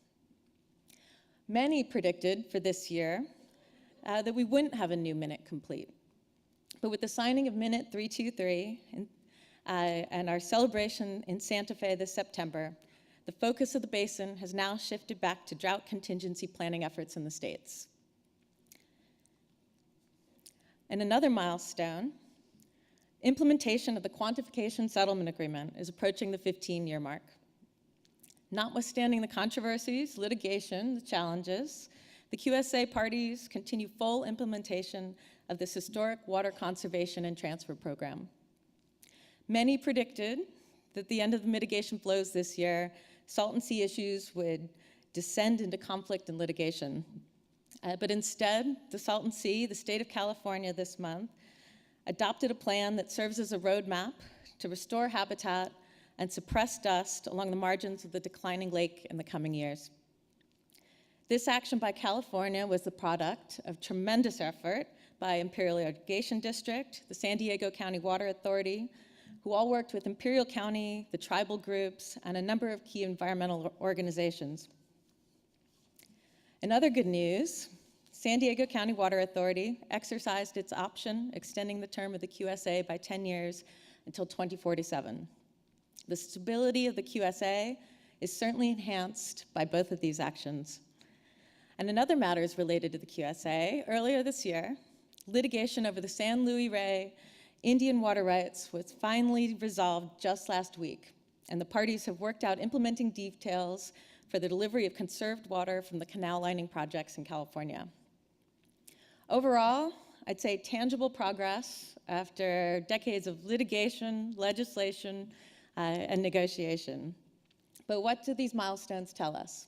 Many predicted for this year that we wouldn't have a new Minute complete. But with the signing of Minute 323 and our celebration in Santa Fe this September, the focus of the basin has now shifted back to drought contingency planning efforts in the states. And another milestone, implementation of the Quantification Settlement Agreement is approaching the 15-year mark. Notwithstanding the controversies, litigation, the challenges, the QSA parties continue full implementation of this historic water conservation and transfer program. Many predicted that at the end of the mitigation flows this year, Salton Sea issues would descend into conflict and litigation. But instead, the Salton Sea, the state of California this month, adopted a plan that serves as a roadmap to restore habitat and suppress dust along the margins of the declining lake in the coming years. This action by California was the product of tremendous effort by Imperial Irrigation District, the San Diego County Water Authority, who all worked with Imperial County, the tribal groups, and a number of key environmental organizations. In other good news, San Diego County Water Authority exercised its option, extending the term of the QSA by 10 years until 2047. The stability of the QSA is certainly enhanced by both of these actions. And in other matters related to the QSA, earlier this year, litigation over the San Luis Rey Indian water rights was finally resolved just last week, and the parties have worked out implementing details for the delivery of conserved water from the canal lining projects in California. Overall, I'd say tangible progress after decades of litigation, legislation, and negotiation. But what do these milestones tell us?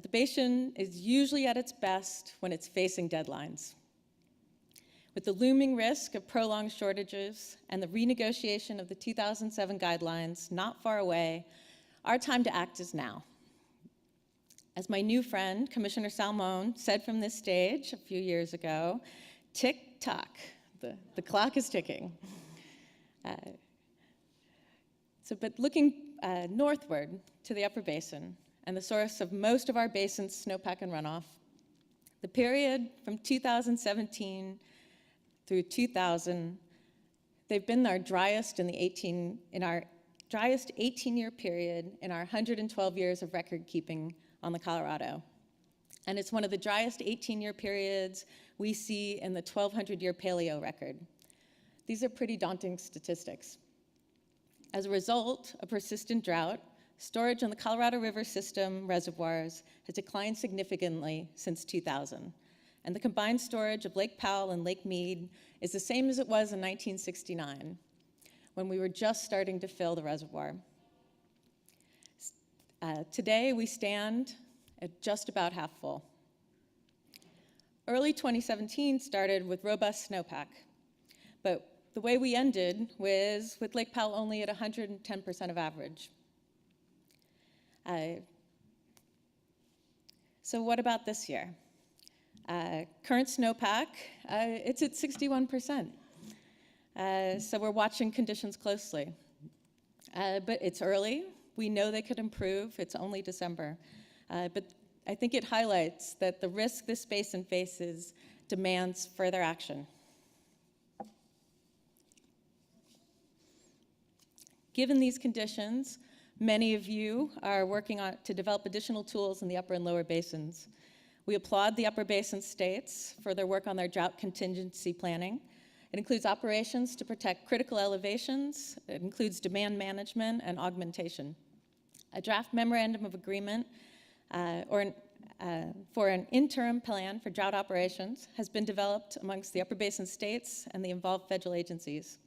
The basin is usually at its best when it's facing deadlines. With the looming risk of prolonged shortages and the renegotiation of the 2007 guidelines not far away, our time to act is now. As my new friend, Commissioner Salmon, said from this stage a few years ago, tick-tock, the clock is ticking. But looking northward to the upper basin and the source of most of our basin's snowpack and runoff, the period from 2017 through 2000, they've been our driest in our driest 18-year period in our 112 years of record keeping on the Colorado. And it's one of the driest 18-year periods we see in the 1,200-year paleo record. These are pretty daunting statistics. As a result of persistent drought, storage on the Colorado River system reservoirs has declined significantly since 2000, and the combined storage of Lake Powell and Lake Mead is the same as it was in 1969, when we were just starting to fill the reservoir. Today, we stand at just about half full. Early 2017 started with robust snowpack, but the way we ended was with Lake Powell only at 110% of average. So what about this year? Current snowpack, it's at 61%. So we're watching conditions closely. But it's early. We know they could improve. It's only December. But I think it highlights that the risk this basin faces demands further action. Given these conditions, many of you are working to develop additional tools in the upper and lower basins. We applaud the upper basin states for their work on their drought contingency planning. It includes operations to protect critical elevations. It includes demand management and augmentation. A draft memorandum of agreement for an interim plan for drought operations has been developed amongst the upper basin states and the involved federal agencies.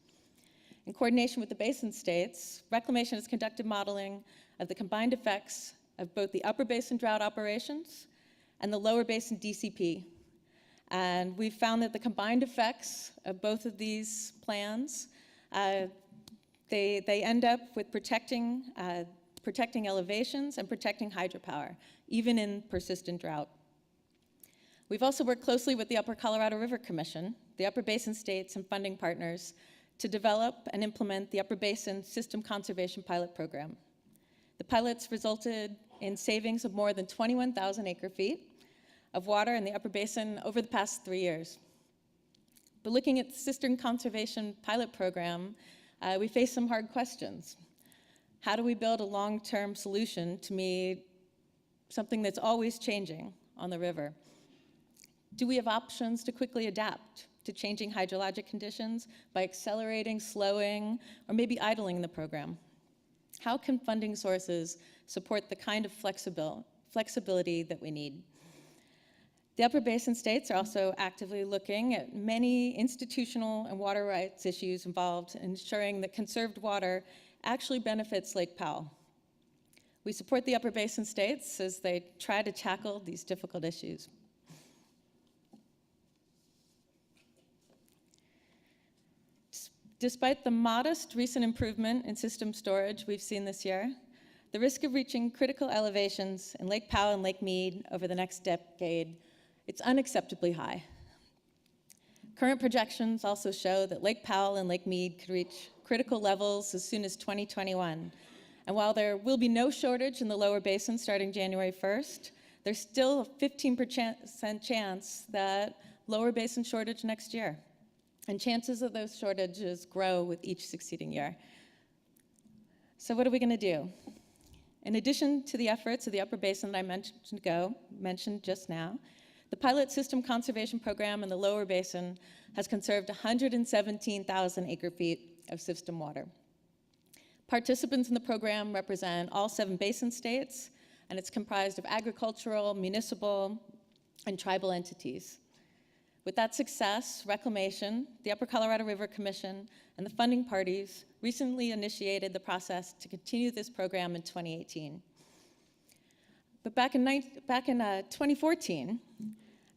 In coordination with the basin states, Reclamation has conducted modeling of the combined effects of both the upper basin drought operations and the lower basin DCP. And we've found that the combined effects of both of these plans, they end up with protecting elevations and protecting hydropower, even in persistent drought. We've also worked closely with the Upper Colorado River Commission, the upper basin states, and funding partners to develop and implement the Upper Basin System Conservation Pilot Program. The pilots resulted in savings of more than 21,000 acre-feet of water in the Upper Basin over the past 3 years. But looking at the System Conservation Pilot Program, we face some hard questions. How do we build a long-term solution to meet something that's always changing on the river? Do we have options to quickly adapt to changing hydrologic conditions by accelerating, slowing, or maybe idling the program? How can funding sources support the kind of flexibility that we need? The Upper Basin states are also actively looking at many institutional and water rights issues involved in ensuring that conserved water actually benefits Lake Powell. We support the Upper Basin states as they try to tackle these difficult issues. Despite the modest recent improvement in system storage we've seen this year, the risk of reaching critical elevations in Lake Powell and Lake Mead over the next decade, it's unacceptably high. Current projections also show that Lake Powell and Lake Mead could reach critical levels as soon as 2021. And while there will be no shortage in the lower basin starting January 1st, there's still a 15% chance that lower basin shortage next year. And chances of those shortages grow with each succeeding year. So what are we going to do? In addition to the efforts of the Upper Basin that I mentioned just now, the Pilot System Conservation Program in the Lower Basin has conserved 117,000 acre-feet of system water. Participants in the program represent all 7 basin states, and it's comprised of agricultural, municipal, and tribal entities. With that success, Reclamation, the Upper Colorado River Commission, and the funding parties recently initiated the process to continue this program in 2018. But back in 2014,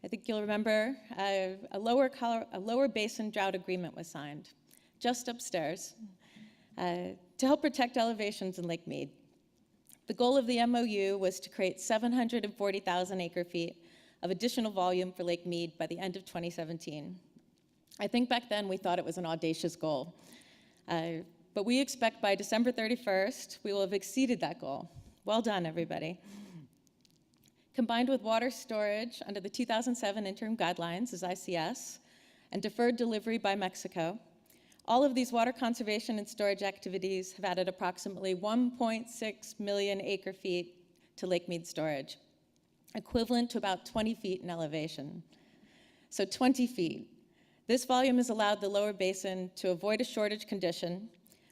I think you'll remember, a lower basin drought agreement was signed, just upstairs, to help protect elevations in Lake Mead. The goal of the MOU was to create 740,000 acre-feet of additional volume for Lake Mead by the end of 2017. I think back then we thought it was an audacious goal. But we expect by December 31st, we will have exceeded that goal. Well done, everybody. Combined with water storage under the 2007 interim guidelines as ICS and deferred delivery by Mexico, all of these water conservation and storage activities have added approximately 1.6 million acre-feet to Lake Mead storage, equivalent to about 20 feet in elevation. So 20 feet. This volume has allowed the lower basin to avoid a shortage condition.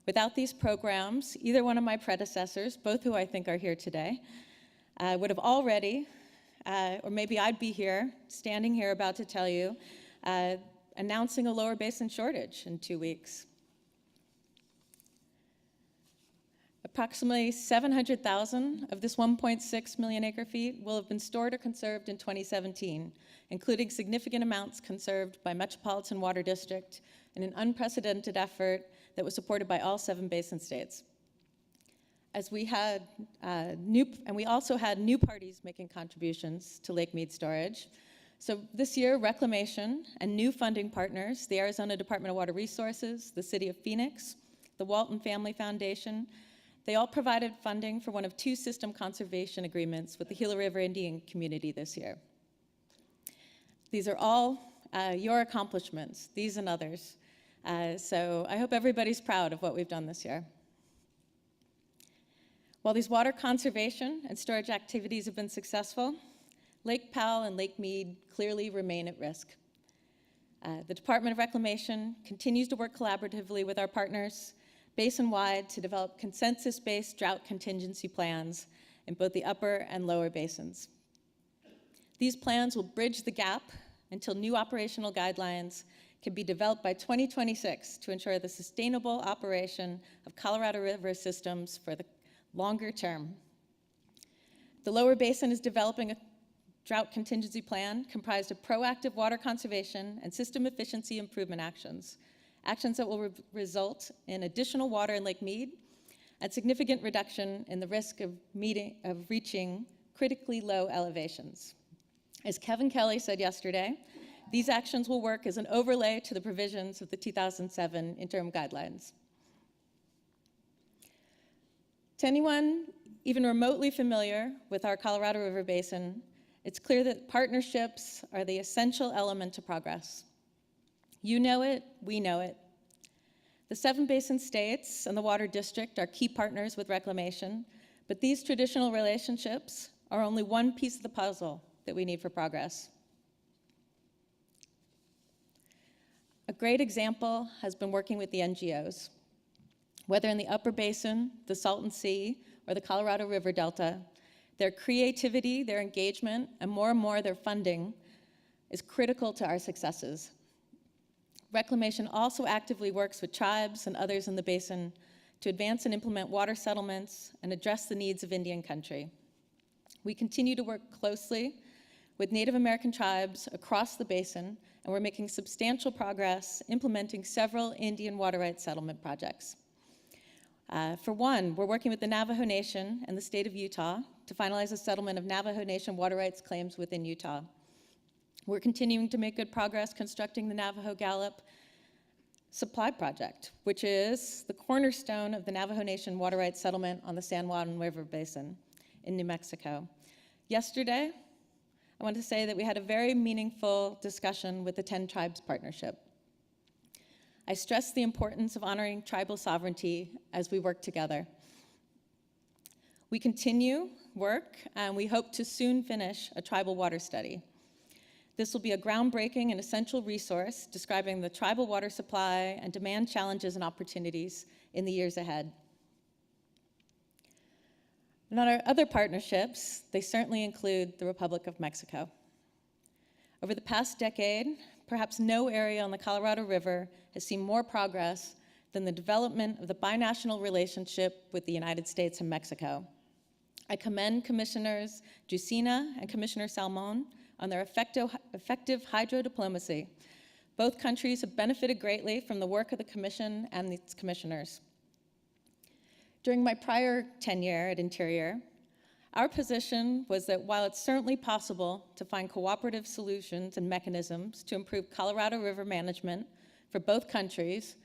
Without these programs, either one of my predecessors, both who I think are here today, would have already or maybe I'd be here, standing here about to tell you, announcing a lower basin shortage in 2 weeks. Approximately 700,000 of this 1.6 million acre feet will have been stored or conserved in 2017, including significant amounts conserved by Metropolitan Water District in an unprecedented effort that was supported by all 7 basin states. As we had we also had new parties making contributions to Lake Mead storage. So this year, Reclamation and new funding partners, the Arizona Department of Water Resources, the City of Phoenix, the Walton Family Foundation, they all provided funding for one of 2 system conservation agreements with the Gila River Indian community this year. These are all your accomplishments, these and others. So I hope everybody's proud of what we've done this year. While these water conservation and storage activities have been successful, Lake Powell and Lake Mead clearly remain at risk. The Department of Reclamation continues to work collaboratively with our partners basin-wide to develop consensus-based drought contingency plans in both the upper and lower basins. These plans will bridge the gap until new operational guidelines can be developed by 2026 to ensure the sustainable operation of Colorado River systems for the longer term. The lower basin is developing a drought contingency plan comprised of proactive water conservation and system efficiency improvement actions that will result in additional water in Lake Mead and significant reduction in the risk of reaching critically low elevations. As Kevin Kelly said yesterday, these actions will work as an overlay to the provisions of the 2007 interim guidelines. To anyone even remotely familiar with our Colorado River Basin, it's clear that partnerships are the essential element to progress. You know it, we know it. The 7 basin states and the Water District are key partners with Reclamation, but these traditional relationships are only one piece of the puzzle that we need for progress. A great example has been working with the NGOs. Whether in the Upper Basin, the Salton Sea, or the Colorado River Delta, their creativity, their engagement, and more their funding is critical to our successes. Reclamation also actively works with tribes and others in the basin to advance and implement water settlements and address the needs of Indian country. We continue to work closely with Native American tribes across the basin, and we're making substantial progress implementing several Indian water rights settlement projects. For one, we're working with the Navajo Nation and the state of Utah to finalize a settlement of Navajo Nation water rights claims within Utah. We're continuing to make good progress constructing the Navajo Gallup Supply Project, which is the cornerstone of the Navajo Nation water rights settlement on the San Juan River Basin in New Mexico. Yesterday, I want to say that we had a very meaningful discussion with the 10 Tribes Partnership. I stress the importance of honoring tribal sovereignty as we work together. We continue work, and we hope to soon finish a tribal water study. This will be a groundbreaking and essential resource describing the tribal water supply and demand challenges and opportunities in the years ahead. And on our other partnerships, they certainly include the Republic of Mexico. Over the past decade, perhaps no area on the Colorado River has seen more progress than the development of the binational relationship with the United States and Mexico. I commend Commissioners Jusina and Commissioner Salmon on their effective hydro-diplomacy. Both countries have benefited greatly from the work of the Commission and its commissioners. During my prior tenure at Interior, our position was that while it's certainly possible to find cooperative solutions and mechanisms to improve Colorado River management for both countries,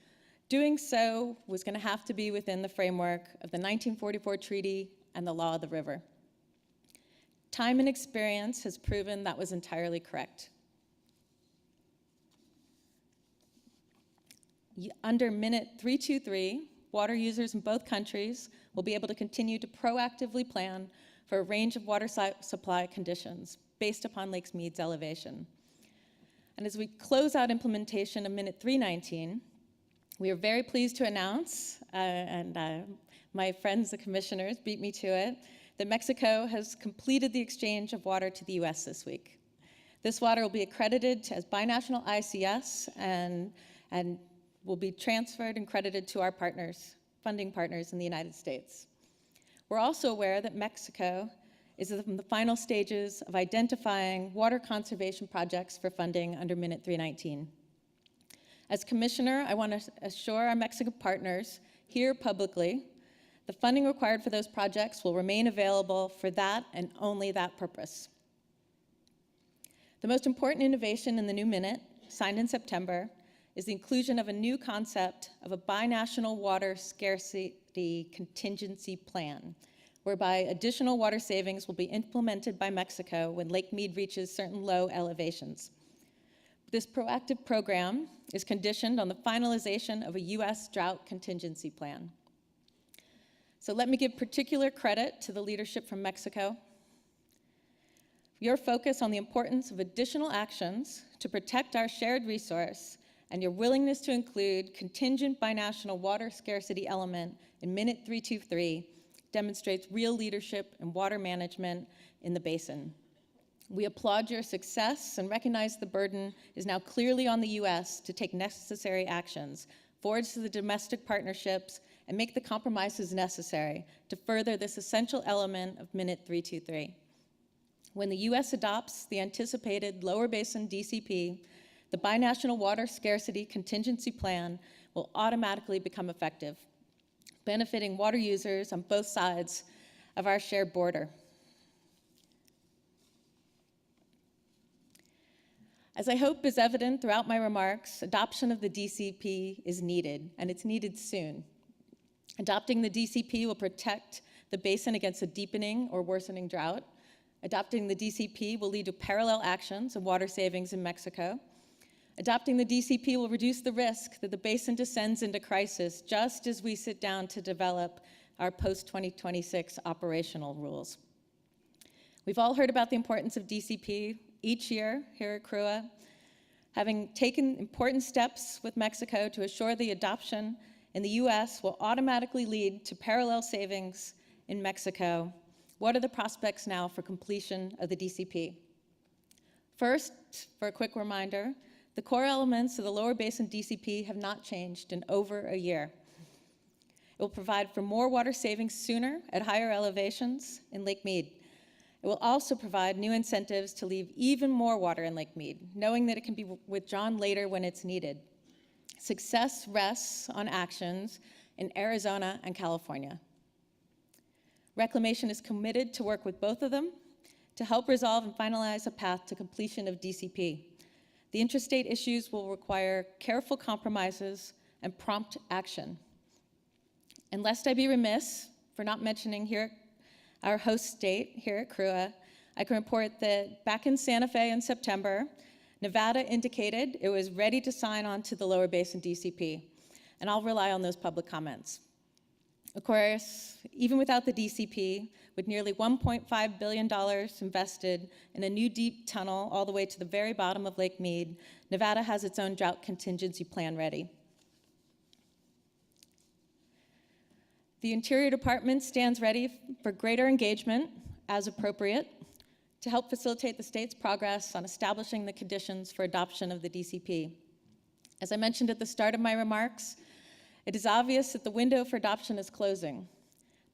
doing so was going to have to be within the framework of the 1944 treaty and the law of the river. Time and experience has proven that was entirely correct. Under Minute 323, water users in both countries will be able to continue to proactively plan for a range of water supply conditions based upon Lake Mead's elevation. And as we close out implementation of Minute 319, we are very pleased to announce, and my friends, the commissioners, beat me to it, that Mexico has completed the exchange of water to the US this week. This water will be accredited as binational ICS and will be transferred and credited to our partners, funding partners in the United States. We're also aware that Mexico is in the final stages of identifying water conservation projects for funding under Minute 319. As Commissioner, I want to assure our Mexican partners here publicly the funding required for those projects will remain available for that and only that purpose. The most important innovation in the new Minute, signed in September, is the inclusion of a new concept of a binational water scarcity contingency plan, whereby additional water savings will be implemented by Mexico when Lake Mead reaches certain low elevations. This proactive program is conditioned on the finalization of a US drought contingency plan. So let me give particular credit to the leadership from Mexico. Your focus on the importance of additional actions to protect our shared resource and your willingness to include contingent binational water scarcity element in Minute 323 demonstrates real leadership in water management in the basin. We applaud your success and recognize the burden is now clearly on the US to take necessary actions, forge the domestic partnerships, and make the compromises necessary to further this essential element of Minute 323. When the US adopts the anticipated Lower Basin DCP, the binational water scarcity contingency plan will automatically become effective, benefiting water users on both sides of our shared border. As I hope is evident throughout my remarks, adoption of the DCP is needed, and it's needed soon. Adopting the DCP will protect the basin against a deepening or worsening drought. Adopting the DCP will lead to parallel actions of water savings in Mexico. Adopting the DCP will reduce the risk that the basin descends into crisis just as we sit down to develop our post-2026 operational rules. We've all heard about the importance of DCP each year here at CRWUA. Having taken important steps with Mexico to assure the adoption in the US will automatically lead to parallel savings in Mexico. What are the prospects now for completion of the DCP? First, for a quick reminder, the core elements of the Lower Basin DCP have not changed in over a year. It will provide for more water savings sooner at higher elevations in Lake Mead. It will also provide new incentives to leave even more water in Lake Mead, knowing that it can be withdrawn later when it's needed. Success rests on actions in Arizona and California. Reclamation is committed to work with both of them to help resolve and finalize a path to completion of DCP. The interstate issues will require careful compromises and prompt action. And lest I be remiss for not mentioning here our host state here at CRWUA, I can report that back in Santa Fe in September, Nevada indicated it was ready to sign on to the Lower Basin DCP, and I'll rely on those public comments. Of course, even without the DCP, with nearly $1.5 billion invested in a new deep tunnel all the way to the very bottom of Lake Mead, Nevada has its own drought contingency plan ready. The Interior Department stands ready for greater engagement, as appropriate, to help facilitate the state's progress on establishing the conditions for adoption of the DCP. As I mentioned at the start of my remarks, it is obvious that the window for adoption is closing.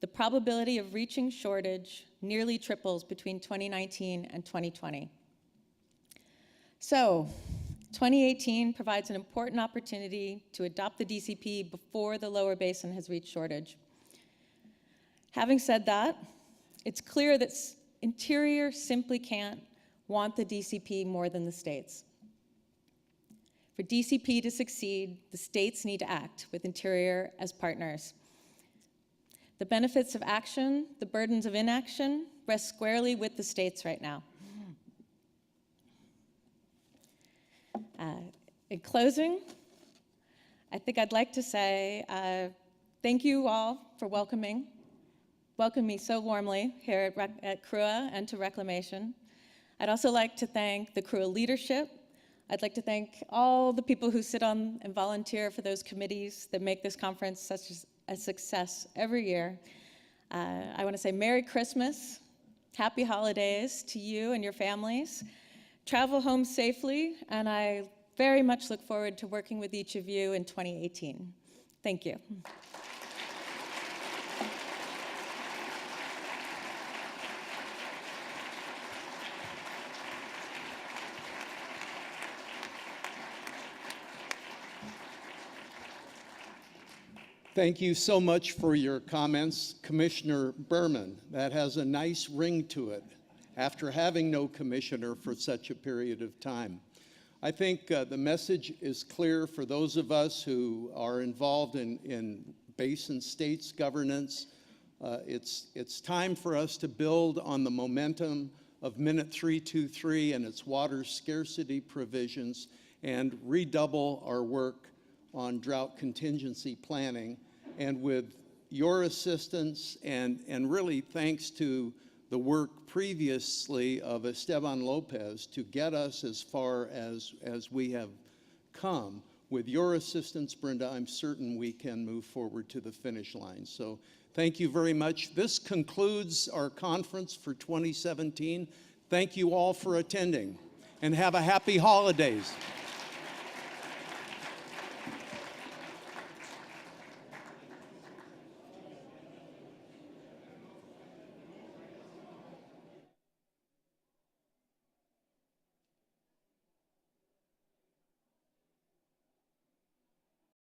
The probability of reaching shortage nearly triples between 2019 and 2020. So, 2018 provides an important opportunity to adopt the DCP before the Lower Basin has reached shortage. Having said that, it's clear that Interior simply can't want the DCP more than the states. For DCP to succeed, the states need to act with Interior as partners. The benefits of action, the burdens of inaction, rest squarely with the states right now. In closing, I think I'd like to say thank you all for welcoming me so warmly here at CRWUA and to Reclamation. I'd also like to thank the CRWUA leadership. I'd like to thank all the people who sit on and volunteer for those committees that make this conference such a success every year. I want to say Merry Christmas, Happy Holidays to you and your families. Travel home safely, and I very much look forward to working with each of you in 2018. Thank you. Thank you so much for your comments, Commissioner Berman. That has a nice ring to it after having no commissioner for such a period of time. I think the message is clear for those of us who are involved in basin states governance. It's time for us to build on the momentum of Minute 323 and its water scarcity provisions and redouble our work on drought contingency planning. And with your assistance and really thanks to the work previously of Esteban Lopez to get us as far as we have come, with your assistance, Brenda, I'm certain we can move forward to the finish line. So thank you very much. This concludes our conference for 2017. Thank you all for attending, and have a happy holidays.